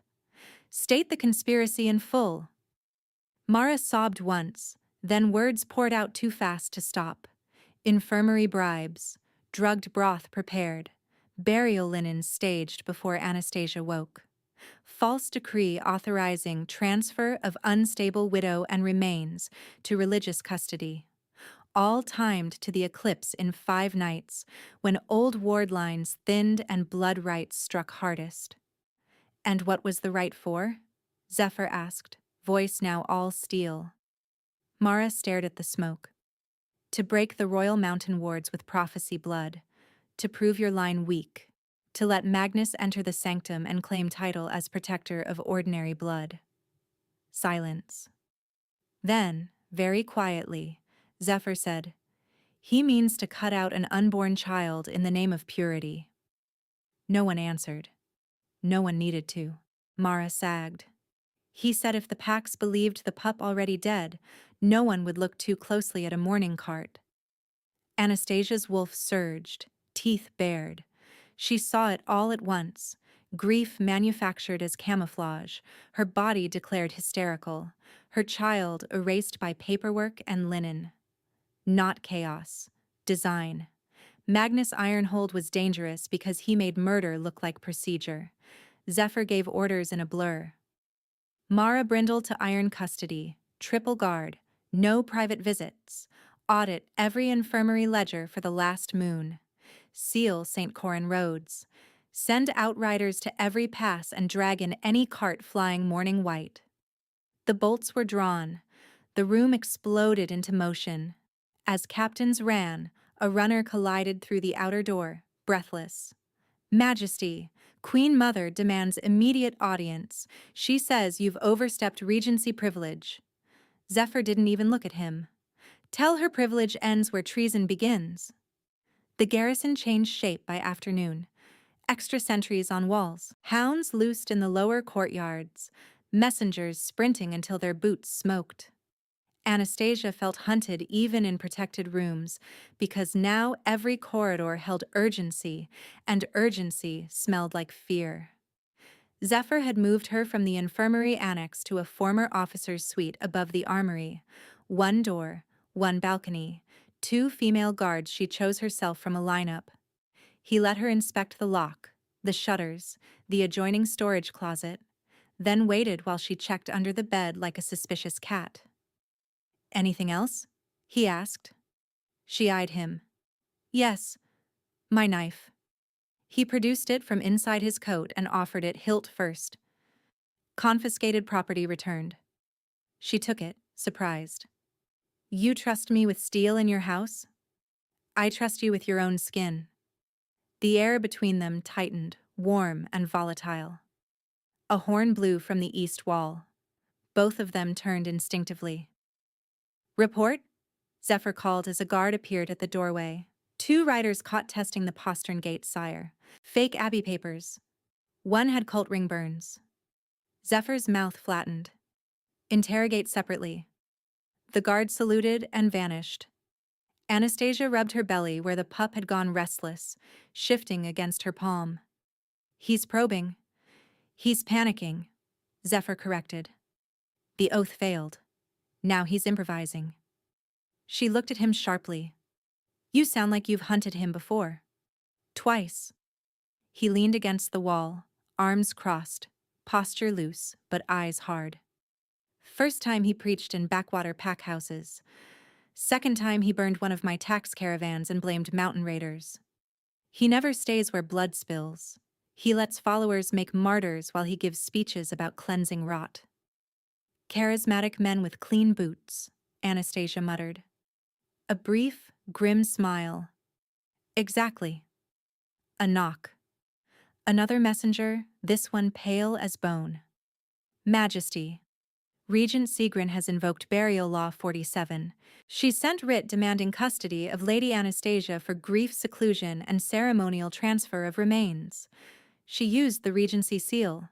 State the conspiracy in full. Mara sobbed once, then words poured out too fast to stop. Infirmary bribes, drugged broth prepared, burial linens staged before Anastasia woke. False decree authorizing transfer of unstable widow and remains to religious custody. All timed to the eclipse in 5 nights, when old ward lines thinned and blood rights struck hardest. And what was the right for? Zephyr asked, voice now all steel. Mara stared at the smoke. To break the royal mountain wards with prophecy blood, to prove your line weak, to let Magnus enter the sanctum and claim title as protector of ordinary blood. Silence. Then, very quietly, Zephyr said, he means to cut out an unborn child in the name of purity. No one answered. No one needed to. Mara sagged. He said if the Pax believed the pup already dead, no one would look too closely at a mourning cart. Anastasia's wolf surged, teeth bared. She saw it all at once, grief manufactured as camouflage, her body declared hysterical, her child erased by paperwork and linen. Not chaos. Design. Magnus Ironhold was dangerous because he made murder look like procedure. Zephyr gave orders in a blur. Mara brindled to iron custody, triple guard, no private visits, audit every infirmary ledger for the last moon, seal St. Corin roads, send outriders to every pass and drag in any cart flying morning white. The bolts were drawn. The room exploded into motion. As captains ran, a runner collided through the outer door, breathless. Majesty, Queen Mother demands immediate audience. She says you've overstepped regency privilege. Zephyr didn't even look at him. Tell her privilege ends where treason begins. The garrison changed shape by afternoon. Extra sentries on walls, hounds loosed in the lower courtyards, messengers sprinting until their boots smoked. Anastasia felt hunted even in protected rooms, because now every corridor held urgency, and urgency smelled like fear. Zephyr had moved her from the infirmary annex to a former officer's suite above the armory. 1 door, 1 balcony, 2 female guards she chose herself from a lineup. He let her inspect the lock, the shutters, the adjoining storage closet, then waited while she checked under the bed like a suspicious cat. Anything else? He asked. She eyed him. Yes, my knife. He produced it from inside his coat and offered it hilt first. Confiscated property returned. She took it, surprised. You trust me with steel in your house? I trust you with your own skin. The air between them tightened, warm and volatile. A horn blew from the east wall. Both of them turned instinctively. Report? Zephyr called as a guard appeared at the doorway. 2 riders caught testing the postern gate, sire. Fake Abbey papers. 1 had cult ring burns. Zephyr's mouth flattened. Interrogate separately. The guard saluted and vanished. Anastasia rubbed her belly where the pup had gone restless, shifting against her palm. He's probing. He's panicking, Zephyr corrected. The oath failed. Now he's improvising. She looked at him sharply. You sound like you've hunted him before. Twice. He leaned against the wall, arms crossed, posture loose, but eyes hard. First time he preached in backwater pack houses. Second time he burned one of my tax caravans and blamed mountain raiders. He never stays where blood spills. He lets followers make martyrs while he gives speeches about cleansing rot. Charismatic men with clean boots, Anastasia muttered. A brief, grim smile. Exactly. A knock. Another messenger, this one pale as bone. Majesty. Regent Sigrin has invoked Burial Law 47. She sent writ demanding custody of Lady Anastasia for grief seclusion and ceremonial transfer of remains. She used the Regency seal.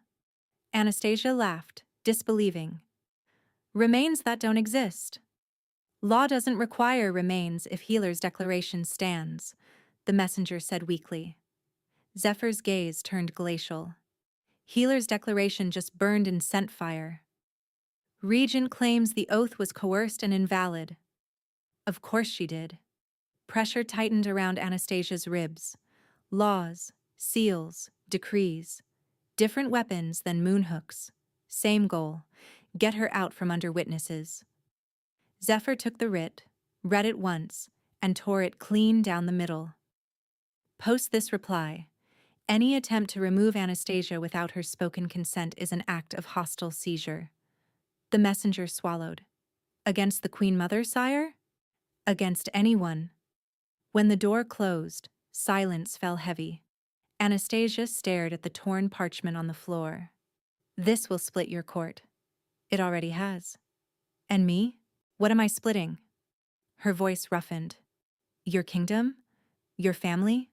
Anastasia laughed, disbelieving. Remains that don't exist. Law doesn't require remains if Healer's declaration stands, the messenger said weakly. Zephyr's gaze turned glacial. Healer's declaration just burned in scent fire. Regent claims the oath was coerced and invalid. Of course she did. Pressure tightened around Anastasia's ribs. Laws, seals, decrees. Different weapons than moonhooks. Same goal. Get her out from under witnesses. Zephyr took the writ, read it once, and tore it clean down the middle. Post this reply. Any attempt to remove Anastasia without her spoken consent is an act of hostile seizure. The messenger swallowed. Against the Queen Mother, sire? Against anyone. When the door closed, silence fell heavy. Anastasia stared at the torn parchment on the floor. This will split your court. It already has. And me? What am I splitting? Her voice roughened. Your kingdom? Your family?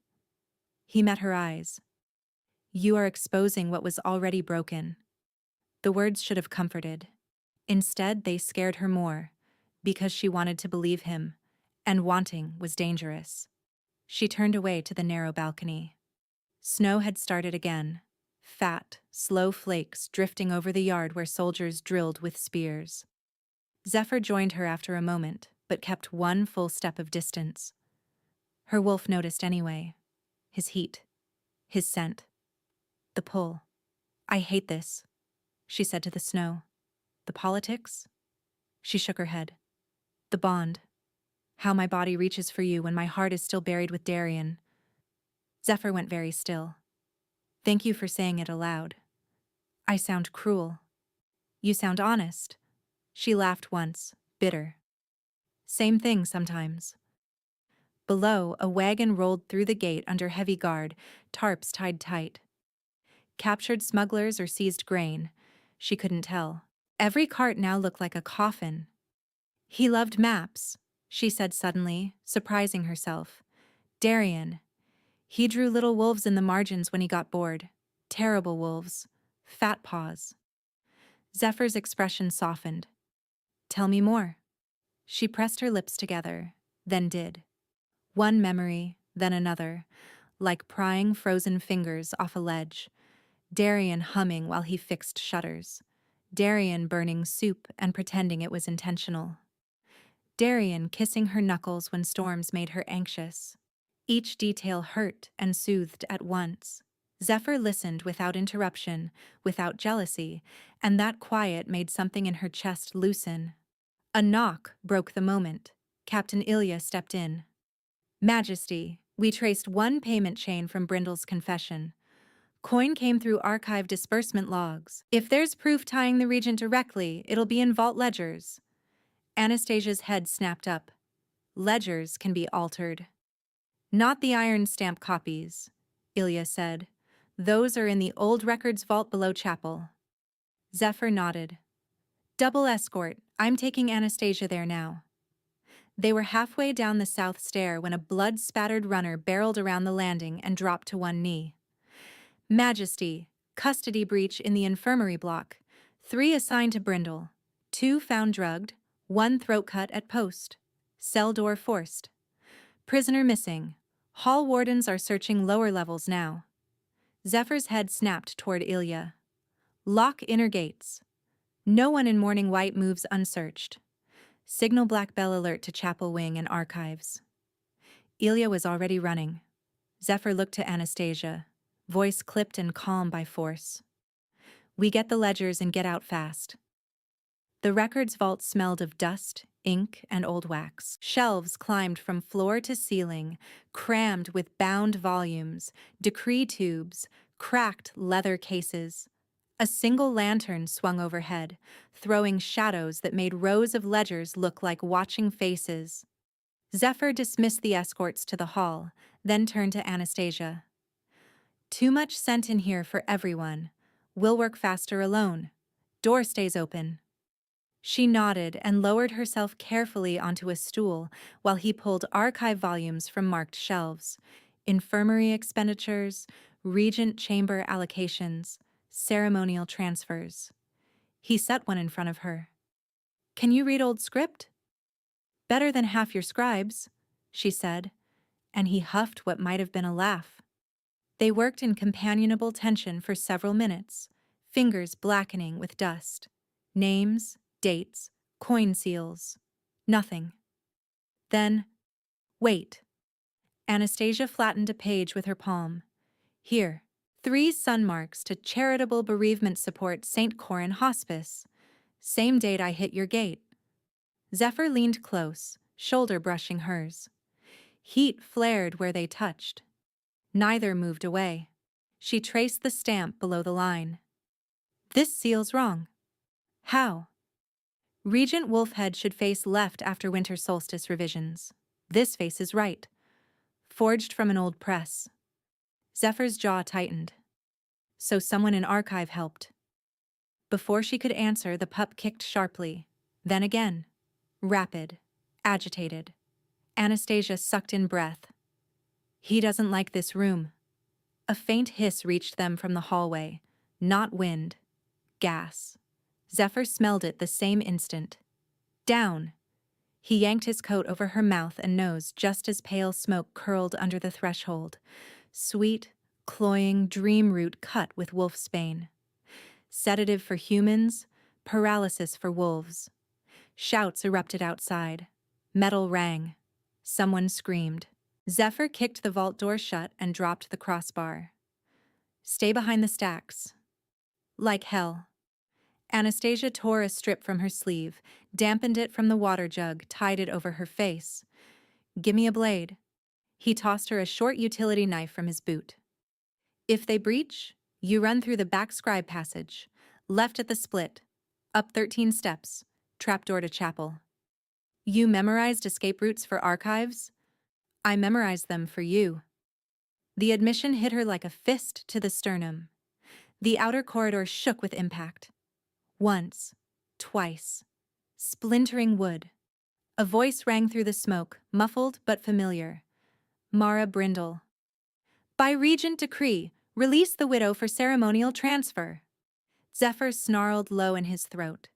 He met her eyes. You are exposing what was already broken. The words should have comforted. Instead, they scared her more, because she wanted to believe him, and wanting was dangerous. She turned away to the narrow balcony. Snow had started again, fat, slow flakes drifting over the yard where soldiers drilled with spears. Zephyr joined her after a moment, but kept one full step of distance. Her wolf noticed anyway. His heat. His scent. The pull. I hate this, she said to the snow. The politics? She shook her head. The bond. How my body reaches for you when my heart is still buried with Darien. Zephyr went very still. Thank you for saying it aloud. I sound cruel. You sound honest. She laughed once, bitter. Same thing sometimes. Below, a wagon rolled through the gate under heavy guard, tarps tied tight. Captured smugglers or seized grain. She couldn't tell. Every cart now looked like a coffin. He loved maps, she said suddenly, surprising herself. Darien. He drew little wolves in the margins when he got bored. Terrible wolves. Fat paws. Zephyr's expression softened. Tell me more. She pressed her lips together, then did. One memory, then another, like prying frozen fingers off a ledge. Darien humming while he fixed shutters. Darien burning soup and pretending it was intentional. Darien kissing her knuckles when storms made her anxious. Each detail hurt and soothed at once. Zephyr listened without interruption, without jealousy, and that quiet made something in her chest loosen. A knock broke the moment. Captain Ilya stepped in. Majesty, we traced one payment chain from Brindle's confession. Coin came through archive disbursement logs. If there's proof tying the regent directly, it'll be in vault ledgers. Anastasia's head snapped up. Ledgers can be altered. Not the iron stamp copies, Ilya said. Those are in the old records vault below chapel. Zephyr nodded. Double escort. I'm taking Anastasia there now. They were halfway down the south stair when a blood-spattered runner barreled around the landing and dropped to one knee. Majesty, custody breach in the infirmary block. 3 assigned to Brindle. 2 found drugged. 1 throat cut at post. Cell door forced. Prisoner missing. Hall wardens are searching lower levels now. Zephyr's head snapped toward Ilya. Lock inner gates. No one in morning white moves unsearched. Signal black bell alert to chapel wing and archives. Ilya was already running. Zephyr looked to Anastasia, voice clipped and calm by force. We get the ledgers and get out fast. The records vault smelled of dust, ink, and old wax. Shelves climbed from floor to ceiling, crammed with bound volumes, decree tubes, cracked leather cases. A single lantern swung overhead, throwing shadows that made rows of ledgers look like watching faces. Zephyr dismissed the escorts to the hall, then turned to Anastasia. Too much scent in here for everyone. We'll work faster alone. Door stays open. She nodded and lowered herself carefully onto a stool while he pulled archive volumes from marked shelves. Infirmary expenditures, regent chamber allocations, ceremonial transfers. He set one in front of her. "Can you read old script?" "Better than half your scribes," she said, and he huffed what might have been a laugh. They worked in companionable tension for several minutes, fingers blackening with dust. Names, dates, coin seals. Nothing. Then, wait. Anastasia flattened a page with her palm. "Here. 3 sun marks to Charitable Bereavement Support St. Corin Hospice. Same date I hit your gate." Zephyr leaned close, shoulder brushing hers. Heat flared where they touched. Neither moved away. She traced the stamp below the line. "This seal's wrong." "How?" "Regent Wolfhead should face left after winter solstice revisions. This faces right. Forged from an old press." Zephyr's jaw tightened. So someone in archive helped. Before she could answer, the pup kicked sharply. Then again. Rapid. Agitated. Anastasia sucked in breath. "He doesn't like this room." A faint hiss reached them from the hallway. Not wind. Gas. Zephyr smelled it the same instant. "Down." He yanked his coat over her mouth and nose just as pale smoke curled under the threshold. Sweet, cloying dream root cut with wolfsbane. Sedative for humans, paralysis for wolves. Shouts erupted outside. Metal rang. Someone screamed. Zephyr kicked the vault door shut and dropped the crossbar. "Stay behind the stacks." Like hell. Anastasia tore a strip from her sleeve, dampened it from the water jug, tied it over her face. "Gimme a blade." He tossed her a short utility knife from his boot. "If they breach, you run through the back scribe passage, left at the split, up 13 steps, trapdoor to chapel." "You memorized escape routes for archives?" "I memorized them for you." The admission hit her like a fist to the sternum. The outer corridor shook with impact. Once, twice. Splintering wood. A voice rang through the smoke, muffled but familiar. Mara Brindle. "By regent decree, release the widow for ceremonial transfer." Zephyr snarled low in his throat.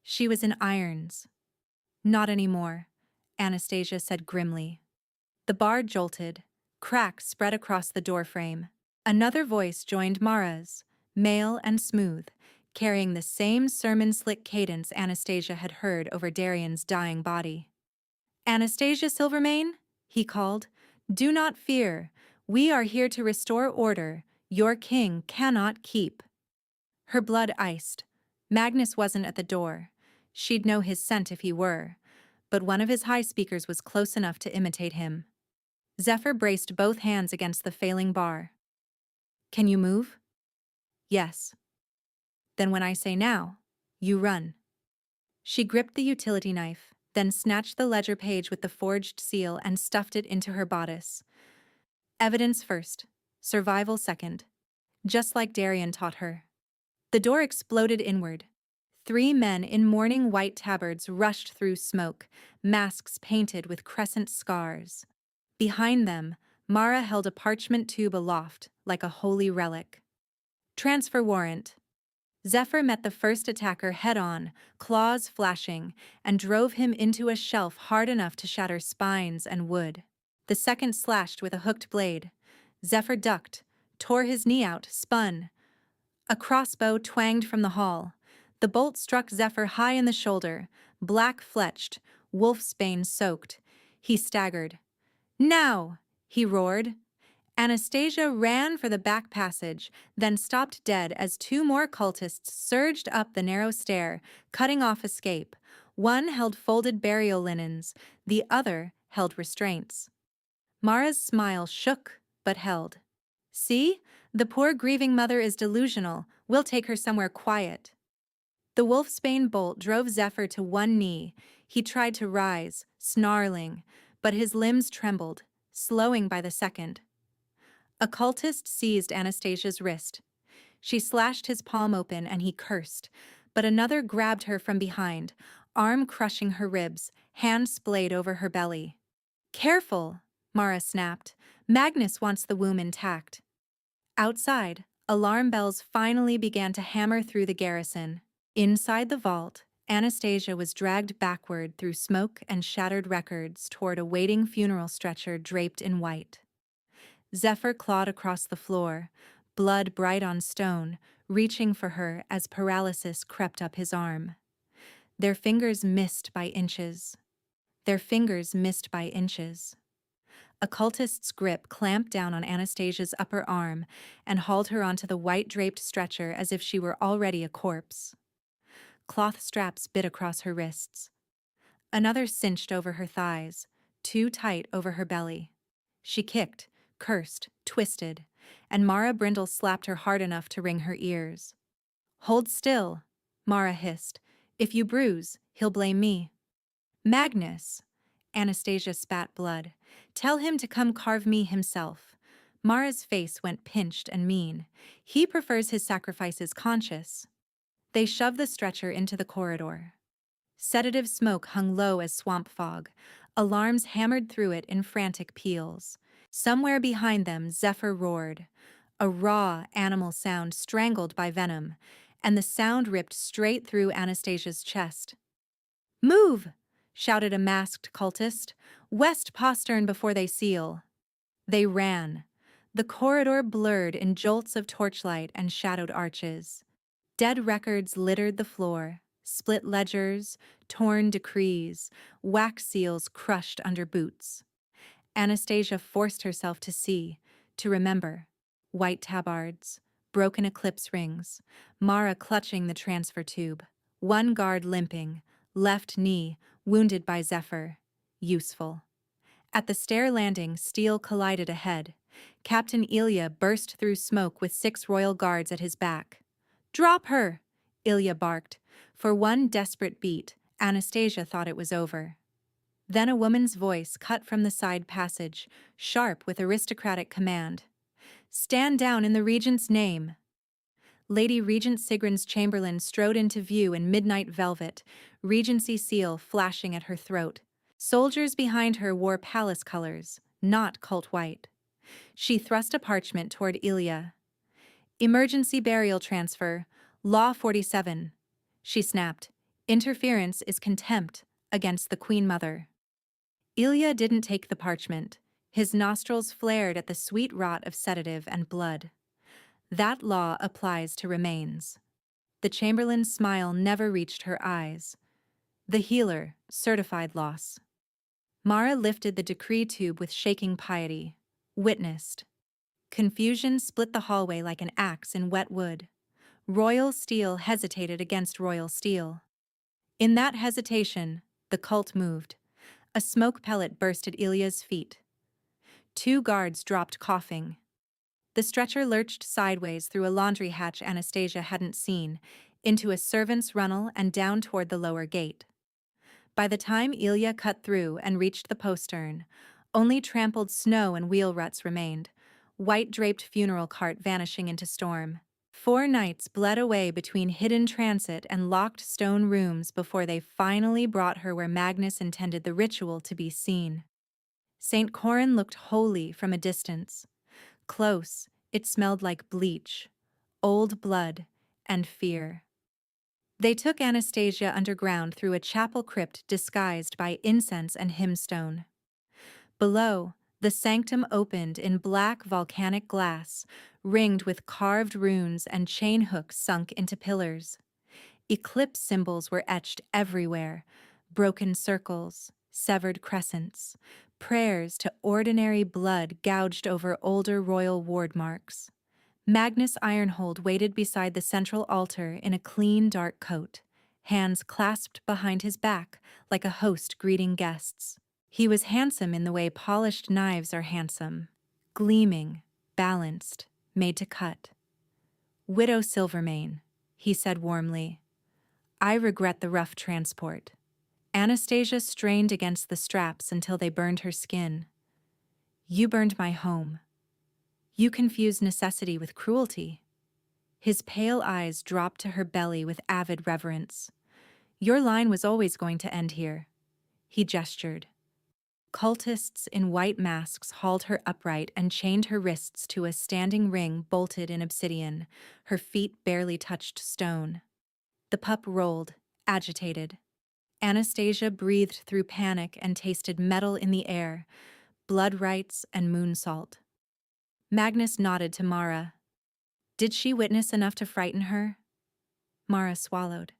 She was in irons. "Not anymore," Anastasia said grimly. The bar jolted. Cracks spread across the doorframe. Another voice joined Mara's, male and smooth, carrying the same sermon-slick cadence Anastasia had heard over Darian's dying body. "Anastasia Silvermane," he called, "do not fear. We are here to restore order. Your king cannot keep." Her blood iced. Magnus wasn't at the door. She'd know his scent if he were, but one of his high speakers was close enough to imitate him. Zephyr braced both hands against the failing bar. "Can you move?" "Yes." "Then when I say now, you run." She gripped the utility knife, then snatched the ledger page with the forged seal and stuffed it into her bodice. Evidence first, survival second, just like Darian taught her. The door exploded inward. 3 men in mourning white tabards rushed through smoke, masks painted with crescent scars. Behind them, Mara held a parchment tube aloft, like a holy relic. "Transfer warrant." Zephyr met the first attacker head-on, claws flashing, and drove him into a shelf hard enough to shatter spines and wood. The second slashed with a hooked blade. Zephyr ducked, tore his knee out, spun. A crossbow twanged from the hall. The bolt struck Zephyr high in the shoulder, black-fletched, wolfsbane soaked. He staggered. "Now!" he roared. Anastasia ran for the back passage, then stopped dead as 2 more cultists surged up the narrow stair, cutting off escape. One held folded burial linens, the other held restraints. Mara's smile shook but held. "See? The poor grieving mother is delusional. We'll take her somewhere quiet." The wolfsbane bolt drove Zephyr to one knee. He tried to rise, snarling, but his limbs trembled, slowing by the second. A cultist seized Anastasia's wrist. She slashed his palm open and he cursed, but another grabbed her from behind, arm crushing her ribs, hand splayed over her belly. "Careful," Mara snapped. "Magnus wants the womb intact." Outside, alarm bells finally began to hammer through the garrison. Inside the vault, Anastasia was dragged backward through smoke and shattered records toward a waiting funeral stretcher draped in white. Zephyr clawed across the floor, blood bright on stone, reaching for her as paralysis crept up his arm. Their fingers missed by inches. Their fingers missed by inches. A cultist's grip clamped down on Anastasia's upper arm and hauled her onto the white-draped stretcher as if she were already a corpse. Cloth straps bit across her wrists. Another cinched over her thighs, too tight over her belly. She kicked, cursed, twisted, and Mara Brindle slapped her hard enough to ring her ears. "Hold still," Mara hissed. "If you bruise, he'll blame me." "Magnus," Anastasia spat blood. "Tell him to come carve me himself." Mara's face went pinched and mean. "He prefers his sacrifices conscious." They shoved the stretcher into the corridor. Sedative smoke hung low as swamp fog. Alarms hammered through it in frantic peals. Somewhere behind them, Zephyr roared. A raw, animal sound strangled by venom, and the sound ripped straight through Anastasia's chest. "Move!" shouted a masked cultist. "West postern before they seal." They ran. The corridor blurred in jolts of torchlight and shadowed arches. Dead records littered the floor, split ledgers, torn decrees, wax seals crushed under boots. Anastasia forced herself to see, to remember. White tabards, broken eclipse rings, Mara clutching the transfer tube, one guard limping, left knee wounded by Zephyr. Useful. At the stair landing, steel collided ahead. Captain Ilya burst through smoke with 6 royal guards at his back. "Drop her!" Ilya barked. For one desperate beat, Anastasia thought it was over. Then a woman's voice cut from the side passage, sharp with aristocratic command. "Stand down in the Regent's name." Lady Regent Sigrun's chamberlain strode into view in midnight velvet, Regency seal flashing at her throat. Soldiers behind her wore palace colors, not cult white. She thrust a parchment toward Ilya. "Emergency burial transfer, Law 47. She snapped. "Interference is contempt against the Queen Mother." Ilya didn't take the parchment. His nostrils flared at the sweet rot of sedative and blood. "That law applies to remains." The chamberlain's smile never reached her eyes. "The healer, certified loss." Mara lifted the decree tube with shaking piety. Witnessed. Confusion split the hallway like an axe in wet wood. Royal steel hesitated against royal steel. In that hesitation, the cult moved. A smoke pellet burst at Ilya's feet. 2 guards dropped coughing. The stretcher lurched sideways through a laundry hatch Anastasia hadn't seen, into a servant's runnel and down toward the lower gate. By the time Ilya cut through and reached the postern, only trampled snow and wheel ruts remained, white-draped funeral cart vanishing into storm. 4 nights bled away between hidden transit and locked stone rooms before they finally brought her where Magnus intended the ritual to be seen. St. Corin looked holy from a distance. Close, it smelled like bleach, old blood, and fear. They took Anastasia underground through a chapel crypt disguised by incense and hymnstone. Below, the sanctum opened in black volcanic glass, ringed with carved runes and chain hooks sunk into pillars. Eclipse symbols were etched everywhere, broken circles, severed crescents, prayers to ordinary blood gouged over older royal ward marks. Magnus Ironhold waited beside the central altar in a clean, dark coat, hands clasped behind his back like a host greeting guests. He was handsome in the way polished knives are handsome, gleaming, balanced, made to cut. "Widow Silvermane," he said warmly. "I regret the rough transport." Anastasia strained against the straps until they burned her skin. "You burned my home." You confuse necessity with cruelty. His pale eyes dropped to her belly with avid reverence. Your line was always going to end here. He gestured. Cultists in white masks hauled her upright and chained her wrists to a standing ring bolted in obsidian. Her feet barely touched stone. The pup rolled, agitated. Anastasia breathed through panic and tasted metal in the air, blood rites and moon salt. Magnus nodded to Mara. Did she witness enough to frighten her? Mara swallowed.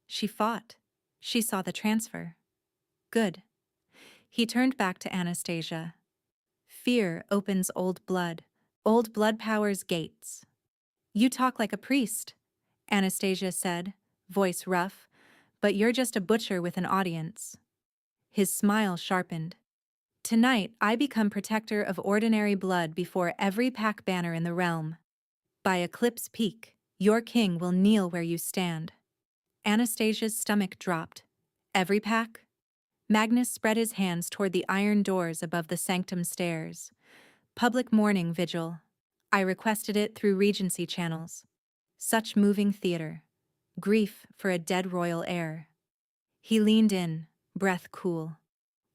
She fought. She saw the transfer. Good. He turned back to Anastasia. Fear opens old blood. Old blood powers gates. You talk like a priest, Anastasia said, voice rough, but you're just a butcher with an audience. His smile sharpened. Tonight, I become protector of ordinary blood before every pack banner in the realm. By Eclipse Peak, your king will kneel where you stand. Anastasia's stomach dropped. Every pack? Magnus spread his hands toward the iron doors above the sanctum stairs. Public mourning vigil. I requested it through Regency channels. Such moving theater. Grief for a dead royal heir. He leaned in, breath cool.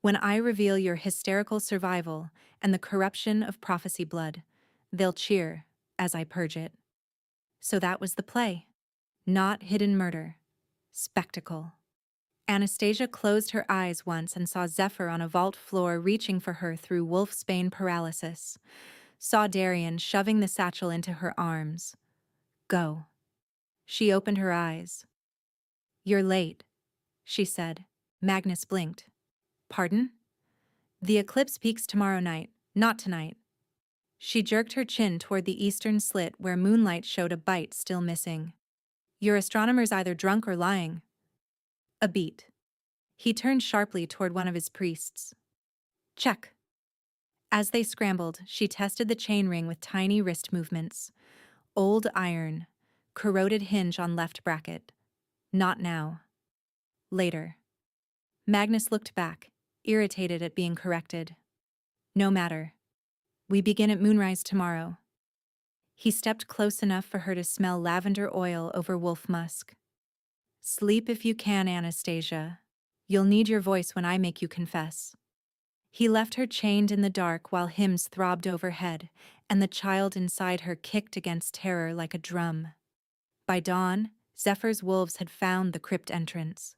When I reveal your hysterical survival and the corruption of prophecy blood, they'll cheer as I purge it. So that was the play. Not hidden murder. Spectacle. Anastasia closed her eyes once and saw Zephyr on a vault floor reaching for her through wolfsbane paralysis. Saw Darian shoving the satchel into her arms. Go. She opened her eyes. You're late, she said. Magnus blinked. Pardon? The eclipse peaks tomorrow night, not tonight. She jerked her chin toward the eastern slit where moonlight showed a bite still missing. Your astronomer's either drunk or lying. A beat. He turned sharply toward one of his priests. Check. As they scrambled, she tested the chainring with tiny wrist movements. Old iron. Corroded hinge on left bracket. Not now. Later. Magnus looked back, irritated at being corrected. No matter. We begin at moonrise tomorrow. He stepped close enough for her to smell lavender oil over wolf musk. Sleep if you can, Anastasia. You'll need your voice when I make you confess. He left her chained in the dark while hymns throbbed overhead, and the child inside her kicked against terror like a drum. By dawn, Zephyr's wolves had found the crypt entrance.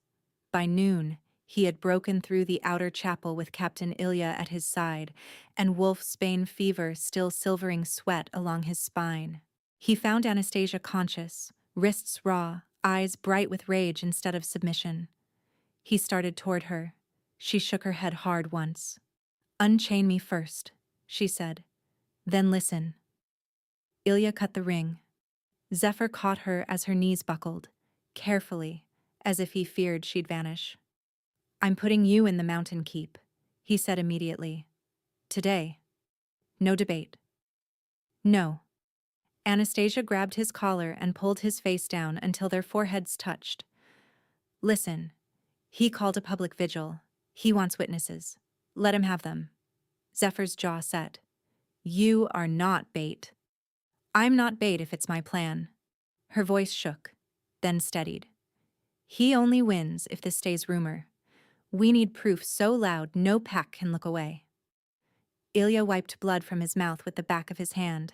By noon, he had broken through the outer chapel with Captain Ilya at his side, and wolfsbane fever still silvering sweat along his spine. He found Anastasia conscious, wrists raw, eyes bright with rage instead of submission. He started toward her. She shook her head hard once. Unchain me first, she said. Then listen. Ilya cut the ring. Zephyr caught her as her knees buckled, carefully, as if he feared she'd vanish. I'm putting you in the mountain keep, he said immediately. Today. No debate. No. Anastasia grabbed his collar and pulled his face down until their foreheads touched. Listen. He called a public vigil. He wants witnesses. Let him have them. Zephyr's jaw set. You are not bait. I'm not bait if it's my plan. Her voice shook, then steadied. He only wins if this stays rumor. We need proof so loud no pack can look away. Ilya wiped blood from his mouth with the back of his hand.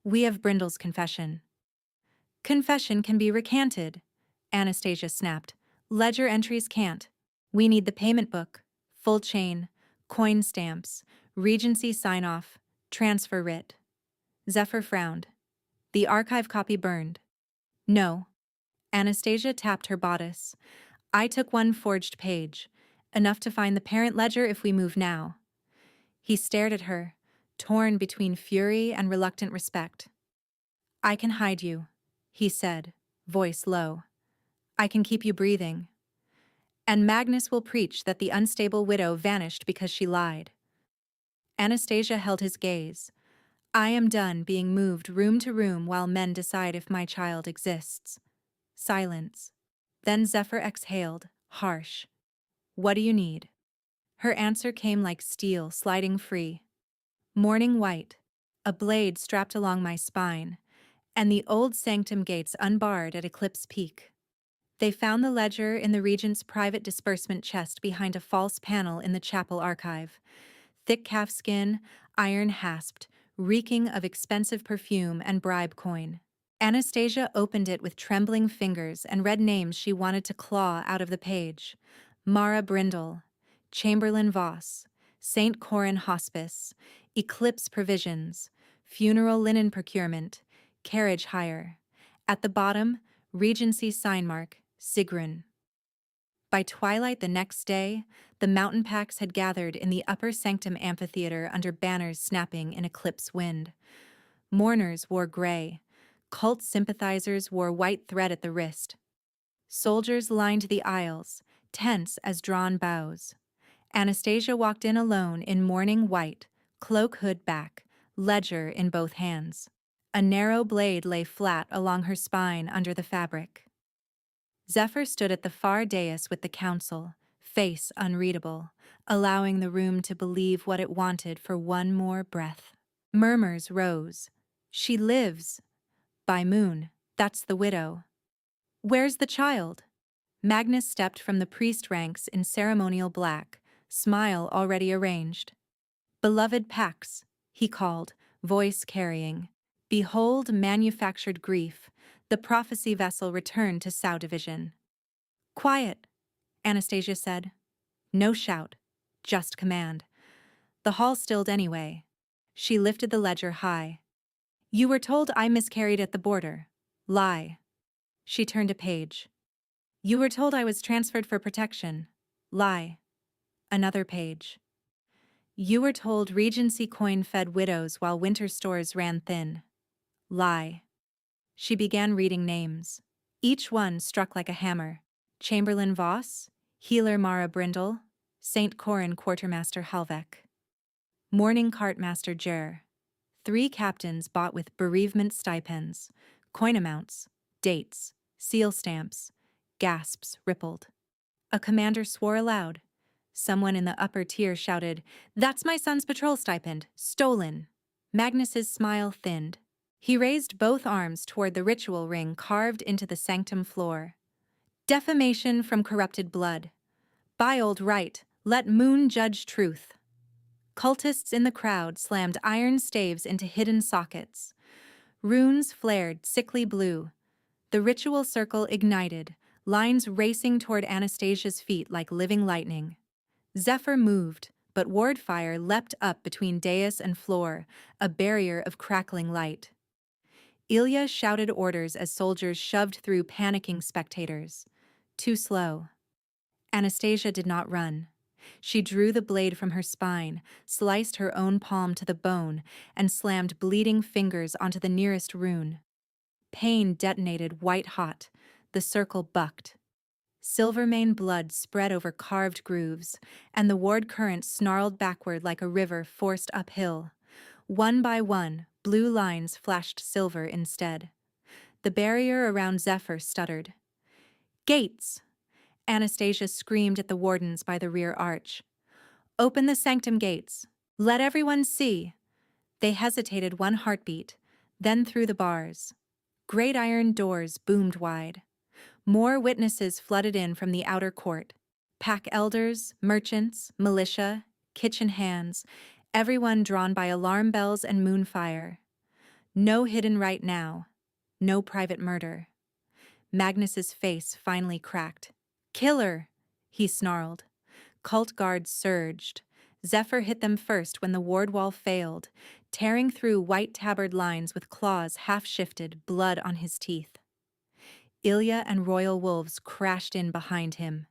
We have Brindle's confession. Confession can be recanted, Anastasia snapped. Ledger entries can't. We need the payment book, full chain, coin stamps, Regency sign-off, transfer writ. Zephyr frowned. The archive copy burned. No. Anastasia tapped her bodice. I took one forged page, enough to find the parent ledger if we move now. He stared at her, torn between fury and reluctant respect. I can hide you, he said, voice low. I can keep you breathing. And Magnus will preach that the unstable widow vanished because she lied. Anastasia held his gaze. I am done being moved room to room while men decide if my child exists. Silence. Then Zephyr exhaled, harsh. What do you need? Her answer came like steel sliding free. Morning white. a blade strapped along my spine, and the old sanctum gates unbarred at Eclipse Peak. They found the ledger in the regent's private disbursement chest behind a false panel in the chapel archive. Thick calfskin, iron hasped, reeking of expensive perfume and bribe coin. Anastasia opened it with trembling fingers and read names she wanted to claw out of the page. Mara Brindle, Chamberlain Voss, St. Corin Hospice, Eclipse Provisions, Funeral Linen Procurement, Carriage Hire. At the bottom, Regency sign mark, Sigrun. By twilight the next day, the mountain packs had gathered in the upper sanctum amphitheater under banners snapping in eclipse wind. Mourners wore gray. Cult sympathizers wore white thread at the wrist. Soldiers lined the aisles, tense as drawn bows. Anastasia walked in alone in mourning white, cloak hood back, ledger in both hands. A narrow blade lay flat along her spine under the fabric. Zephyr stood at the far dais with the council, face unreadable, allowing the room to believe what it wanted for one more breath. Murmurs rose. She lives. By Moon, that's the widow. Where's the child? Magnus stepped from the priest ranks in ceremonial black, smile already arranged. Beloved Pax, he called, voice carrying. Behold manufactured grief. The prophecy vessel returned to Sow Division. Quiet, Anastasia said. No shout, just command. The hall stilled anyway. She lifted the ledger high. You were told I miscarried at the border. Lie. She turned a page. You were told I was transferred for protection. Lie. Another page. You were told Regency coin fed widows while winter stores ran thin. Lie. She began reading names. Each one struck like a hammer. Chamberlain Voss, Healer Mara Brindle, St. Corin Quartermaster Halvek. Mourning Cartmaster Jer. 3 captains bought with bereavement stipends, coin amounts, dates, seal stamps. Gasps rippled. A commander swore aloud. Someone in the upper tier shouted, "That's my son's patrol stipend, stolen." Magnus's smile thinned. He raised both arms toward the ritual ring carved into the sanctum floor. Defamation from corrupted blood. By old right, let Moon judge truth. Cultists in the crowd slammed iron staves into hidden sockets. Runes flared sickly blue. The ritual circle ignited, lines racing toward Anastasia's feet like living lightning. Zephyr moved, but wardfire leapt up between dais and floor, a barrier of crackling light. Ilya shouted orders as soldiers shoved through panicking spectators. Too slow. Anastasia did not run. She drew the blade from her spine, sliced her own palm to the bone, and slammed bleeding fingers onto the nearest rune. Pain detonated white-hot. The circle bucked. Silvermane blood spread over carved grooves, and the ward current snarled backward like a river forced uphill. One by one, blue lines flashed silver instead. The barrier around Zephyr stuttered. Gates! Anastasia screamed at the wardens by the rear arch. Open the sanctum gates. Let everyone see. They hesitated one heartbeat, then through the bars. Great iron doors boomed wide. More witnesses flooded in from the outer court. Pack elders, merchants, militia, kitchen hands, everyone drawn by alarm bells and moonfire. No hidden right now. No private murder. Magnus's face finally cracked. Killer! He snarled. Cult guards surged. Zephyr hit them first when the ward wall failed, tearing through white-tabard lines with claws half-shifted, blood on his teeth. Ilya and Royal Wolves crashed in behind him.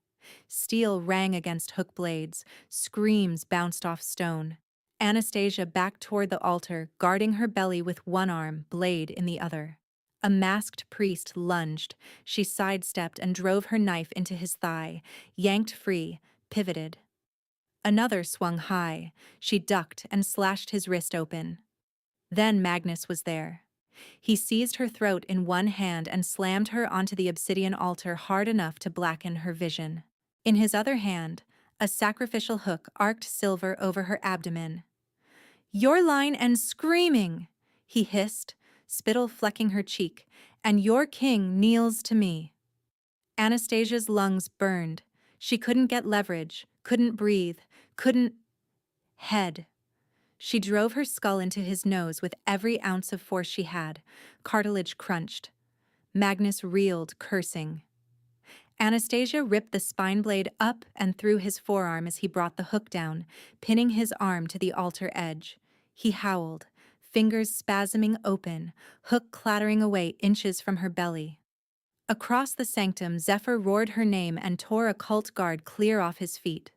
Steel rang against hook blades, screams bounced off stone. Anastasia backed toward the altar, guarding her belly with one arm, blade in the other. A masked priest lunged. She sidestepped and drove her knife into his thigh, yanked free, pivoted. Another swung high. She ducked and slashed his wrist open. Then Magnus was there. He seized her throat in one hand and slammed her onto the obsidian altar hard enough to blacken her vision. In his other hand, a sacrificial hook arced silver over her abdomen. Your line and screaming, he hissed, spittle flecking her cheek, and your king kneels to me. Anastasia's lungs burned. She couldn't get leverage, couldn't breathe, couldn't... Head. She drove her skull into his nose with every ounce of force she had. Cartilage crunched. Magnus reeled, cursing. Anastasia ripped the spine blade up and through his forearm as he brought the hook down, pinning his arm to the altar edge. He howled, fingers spasming open, hook clattering away inches from her belly. Across the sanctum, Zephyr roared her name and tore a cult guard clear off his feet.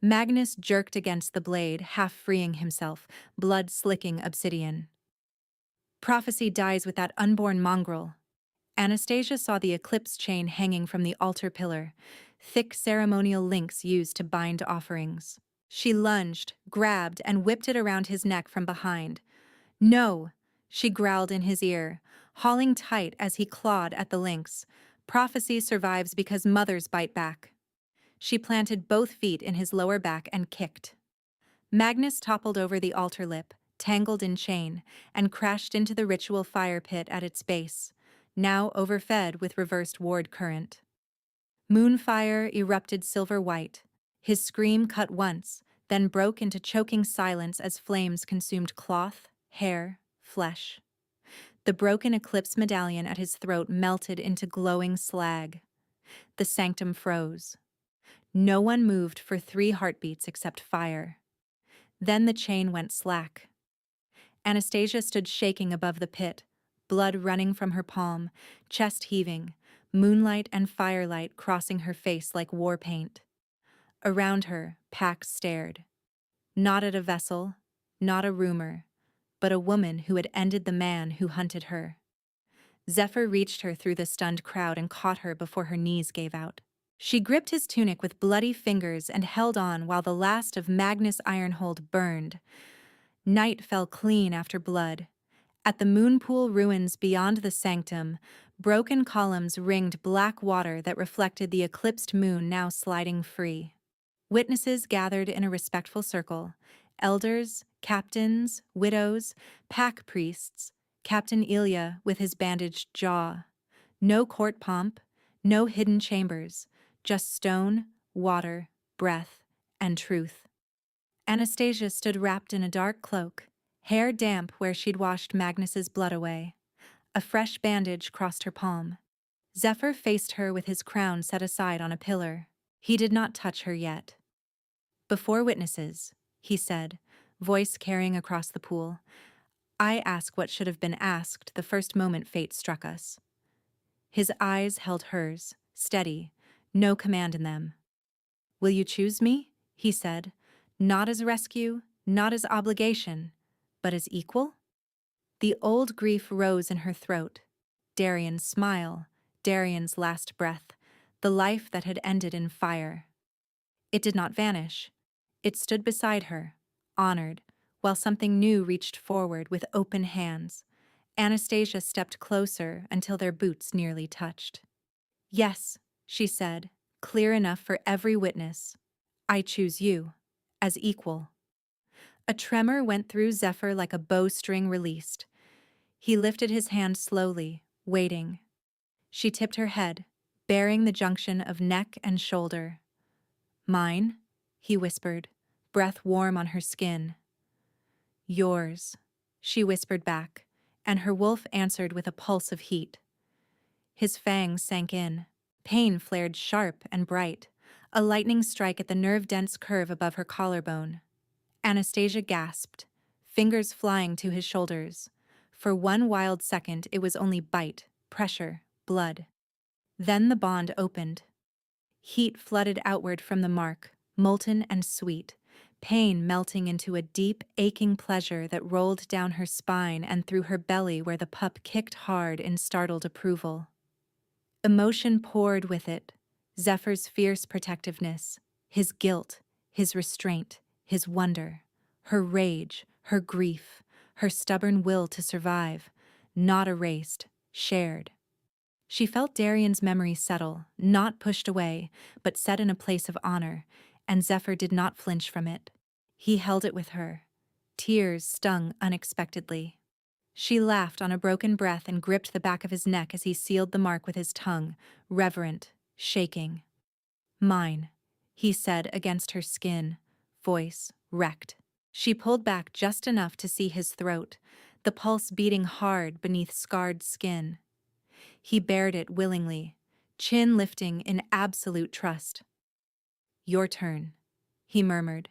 Magnus jerked against the blade, half freeing himself, blood slicking obsidian. Prophecy dies with that unborn mongrel. Anastasia saw the eclipse chain hanging from the altar pillar, thick ceremonial links used to bind offerings. She lunged, grabbed, and whipped it around his neck from behind. "No!" she growled in his ear, hauling tight as he clawed at the links. Prophecy survives because mothers bite back. She planted both feet in his lower back and kicked. Magnus toppled over the altar lip, tangled in chain, and crashed into the ritual fire pit at its base, now overfed with reversed ward current. Moonfire erupted silver-white. His scream cut once, then broke into choking silence as flames consumed cloth, hair, flesh. The broken eclipse medallion at his throat melted into glowing slag. The sanctum froze. No one moved for 3 heartbeats except fire. Then the chain went slack. Anastasia stood shaking above the pit, blood running from her palm, chest heaving, moonlight and firelight crossing her face like war paint. Around her, Pax stared. Not at a vessel, not a rumor, but a woman who had ended the man who hunted her. Zephyr reached her through the stunned crowd and caught her before her knees gave out. She gripped his tunic with bloody fingers and held on while the last of Magnus Ironhold burned. Night fell clean after blood. At the moonpool ruins beyond the sanctum, broken columns ringed black water that reflected the eclipsed moon now sliding free. Witnesses gathered in a respectful circle: elders, captains, widows, pack priests, Captain Ilya with his bandaged jaw. No court pomp, no hidden chambers, just stone, water, breath, and truth. Anastasia stood wrapped in a dark cloak, hair damp where she'd washed Magnus's blood away. A fresh bandage crossed her palm. Zephyr faced her with his crown set aside on a pillar. He did not touch her yet. "Before witnesses," he said, voice carrying across the pool, "I ask what should have been asked the first moment fate struck us." His eyes held hers, steady, no command in them. "Will you choose me?" he said, "not as rescue, not as obligation, but as equal?" The old grief rose in her throat. Darian's smile, Darian's last breath, the life that had ended in fire. It did not vanish. It stood beside her, honored, while something new reached forward with open hands. Anastasia stepped closer until their boots nearly touched. "Yes," she said, clear enough for every witness. "I choose you, as equal." A tremor went through Zephyr like a bowstring released. He lifted his hand slowly, waiting. She tipped her head, baring the junction of neck and shoulder. "Mine?" he whispered, breath warm on her skin. "Yours," she whispered back, and her wolf answered with a pulse of heat. His fangs sank in. Pain flared sharp and bright, a lightning strike at the nerve-dense curve above her collarbone. Anastasia gasped, fingers flying to his shoulders. For one wild second it was only bite, pressure, blood. Then the bond opened. Heat flooded outward from the mark, molten and sweet, pain melting into a deep, aching pleasure that rolled down her spine and through her belly where the pup kicked hard in startled approval. Emotion poured with it, Zephyr's fierce protectiveness, his guilt, his restraint, his wonder, her rage, her grief, her stubborn will to survive, not erased, shared. She felt Darian's memory settle, not pushed away, but set in a place of honor, and Zephyr did not flinch from it. He held it with her, Tears stung unexpectedly. She laughed on a broken breath and gripped the back of his neck as he sealed the mark with his tongue, reverent, shaking. "Mine," he said against her skin, voice wrecked. She pulled back just enough to see his throat, the pulse beating hard beneath scarred skin. He bared it willingly, chin lifting in absolute trust. "Your turn," he murmured.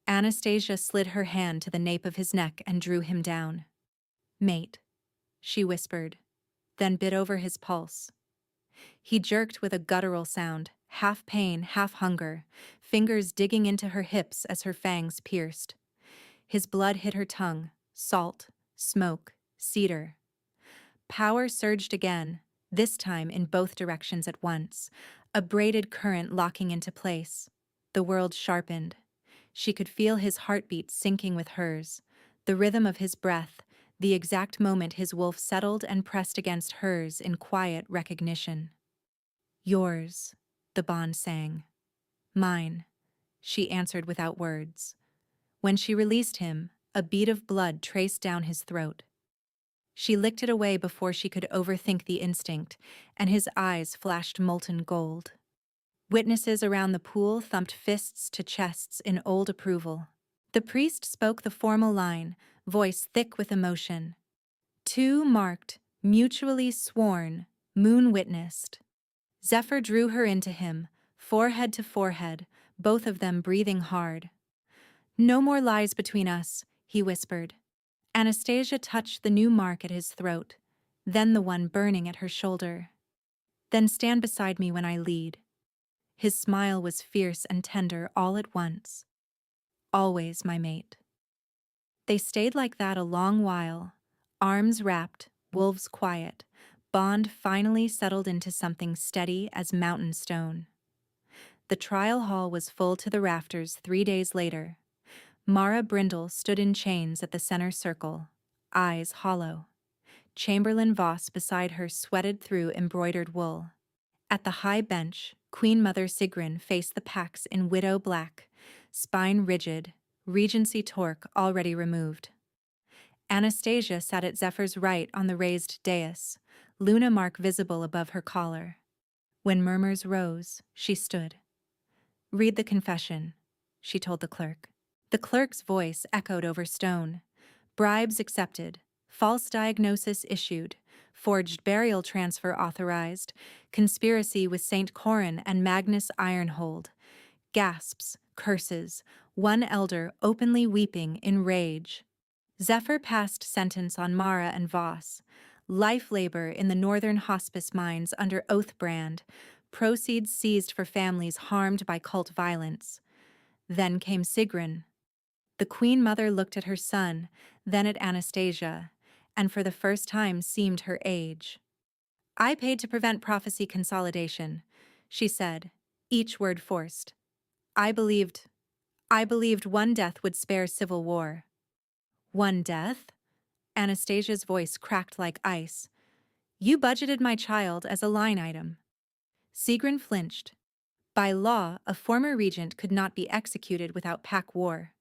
Anastasia slid her hand to the nape of his neck and drew him down. "Mate," she whispered, then bit over his pulse. He jerked with a guttural sound, half pain, half hunger, fingers digging into her hips as her fangs pierced. His blood hit her tongue, salt, smoke, cedar. Power surged again, this time in both directions at once, a braided current locking into place. The world sharpened. She could feel his heartbeat syncing with hers, the rhythm of his breath, the exact moment his wolf settled and pressed against hers in quiet recognition. "Yours," the bond sang. "Mine," she answered without words. When she released him, a bead of blood traced down his throat. She licked it away before she could overthink the instinct, and his eyes flashed molten gold. Witnesses around the pool thumped fists to chests in old approval. The priest spoke the formal line, voice thick with emotion. "Two marked, mutually sworn, moon-witnessed." Zephyr drew her into him, forehead to forehead, both of them breathing hard. "No more lies between us," he whispered. Anastasia touched the new mark at his throat, then the one burning at her shoulder. "Then stand beside me when I lead." His smile was fierce and tender all at once. "Always, my mate." They stayed like that a long while, arms wrapped, wolves quiet, bond finally settled into something steady as mountain stone. The trial hall was full to the rafters 3 days later. Mara Brindle stood in chains at the center circle, eyes hollow. Chamberlain Voss beside her sweated through embroidered wool. At the high bench, Queen Mother Sigrun faced the Pax in widow black, spine rigid, Regency torque already removed. Anastasia sat at Zephyr's right on the raised dais, Luna mark visible above her collar. When murmurs rose, she stood. "Read the confession," she told the clerk. The clerk's voice echoed over stone. Bribes accepted, false diagnosis issued, forged burial transfer authorized, conspiracy with St. Corin and Magnus Ironhold. Gasps, curses, one elder openly weeping in rage. Zephyr passed sentence on Mara and Voss. Life labor in the northern hospice mines under oath brand, proceeds seized for families harmed by cult violence. Then came Sigrun. The Queen Mother looked at her son, then at Anastasia, and for the first time seemed her age. "I paid to prevent prophecy consolidation," she said, each word forced. I believed one death would spare civil war." "One death?" Anastasia's voice cracked like ice. "You budgeted my child as a line item." Sigrun flinched. By law, a former regent could not be executed without pack war.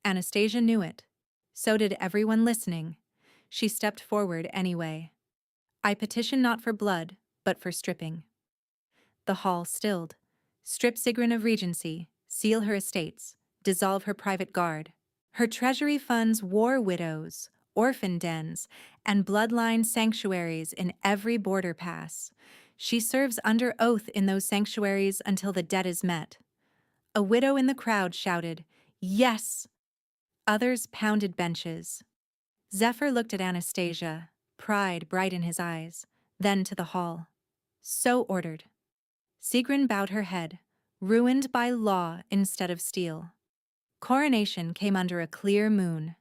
Anastasia knew it. So did everyone listening. She stepped forward anyway. "I petition not for blood, but for stripping." The hall stilled. Strip Sigrun of regency, seal her estates, dissolve her private guard. Her treasury funds war widows, orphan dens, and bloodline sanctuaries in every border pass. She serves under oath in those sanctuaries until the debt is met. A widow in the crowd shouted, "Yes!" Others pounded benches. Zephyr looked at Anastasia, pride bright in his eyes, then to the hall. "So ordered." Sigrun bowed her head, ruined by law instead of steel. Coronation came under a clear moon.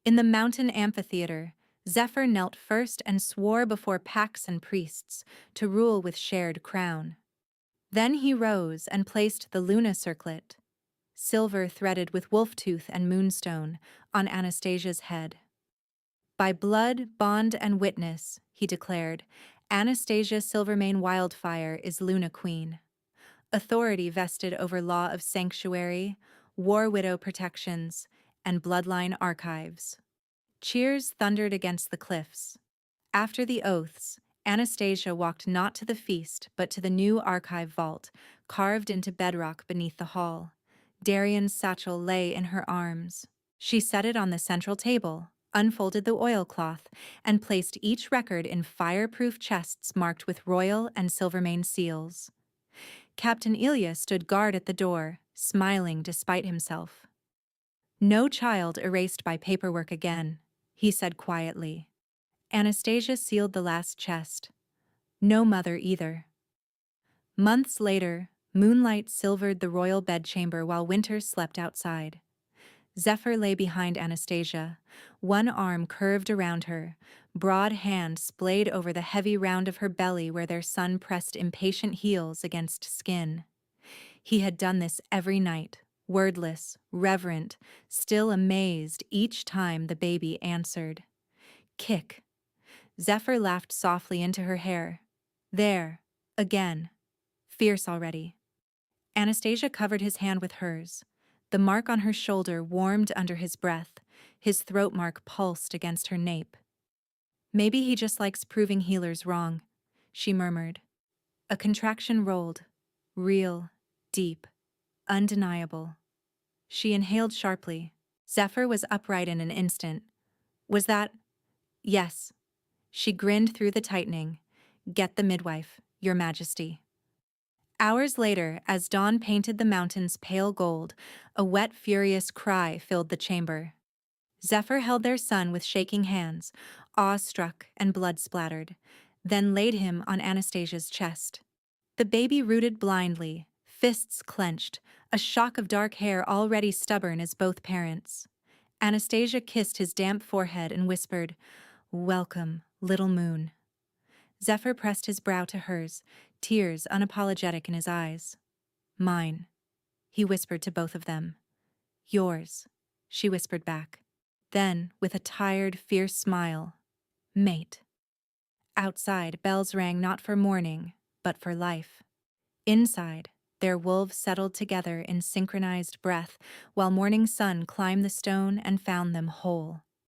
In the mountain amphitheater, Zephyr knelt first and swore before Pax and priests to rule with shared crown. Then he rose and placed the Luna circlet, silver threaded with wolf tooth and moonstone, on Anastasia's head. "By blood, bond, and witness," he declared, "Anastasia Silvermane Wildfire is Luna Queen. Authority vested over law of sanctuary, war widow protections, and bloodline archives. Cheers thundered against the cliffs. After the oaths, Anastasia walked not to the feast but to the new archive vault, carved into bedrock beneath the hall. Darian's satchel lay in her arms. She set it on the central table, unfolded the oilcloth, and placed each record in fireproof chests marked with royal and Silvermane seals. Captain Ilya stood guard at the door, smiling despite himself. "No child erased by paperwork again," he said quietly. Anastasia sealed the last chest. No mother either. Months later, moonlight silvered the royal bedchamber while Winter slept outside. Zephyr lay behind Anastasia, one arm curved around her, broad hand splayed over the heavy round of her belly where their son pressed impatient heels against skin. He had done this every night, wordless, reverent, still amazed each time the baby answered. "Kick." Zephyr laughed softly into her hair. "There, again. Fierce already." Anastasia covered his hand with hers. The mark on her shoulder warmed under his breath. His throat mark pulsed against her nape. "Maybe he just likes proving healers wrong," she murmured. A contraction rolled. Real, deep, undeniable. She inhaled sharply. Zephyr was upright in an instant. "Was that—" "Yes." She grinned through the tightening. "Get the midwife, Your Majesty." Hours later, as dawn painted the mountains pale gold, a wet, furious cry filled the chamber. Zephyr held their son with shaking hands, awe-struck and blood-splattered, then laid him on Anastasia's chest. The baby rooted blindly, fists clenched, a shock of dark hair already stubborn as both parents. Anastasia kissed his damp forehead and whispered, "Welcome, little moon." Zephyr pressed his brow to hers, tears unapologetic in his eyes. "Mine," he whispered to both of them. "Yours," she whispered back. Then, with a tired, fierce smile, "Mate." Outside, bells rang not for morning, but for life. Inside, their wolves settled together in synchronized breath, while morning sun climbed the stone and found them whole.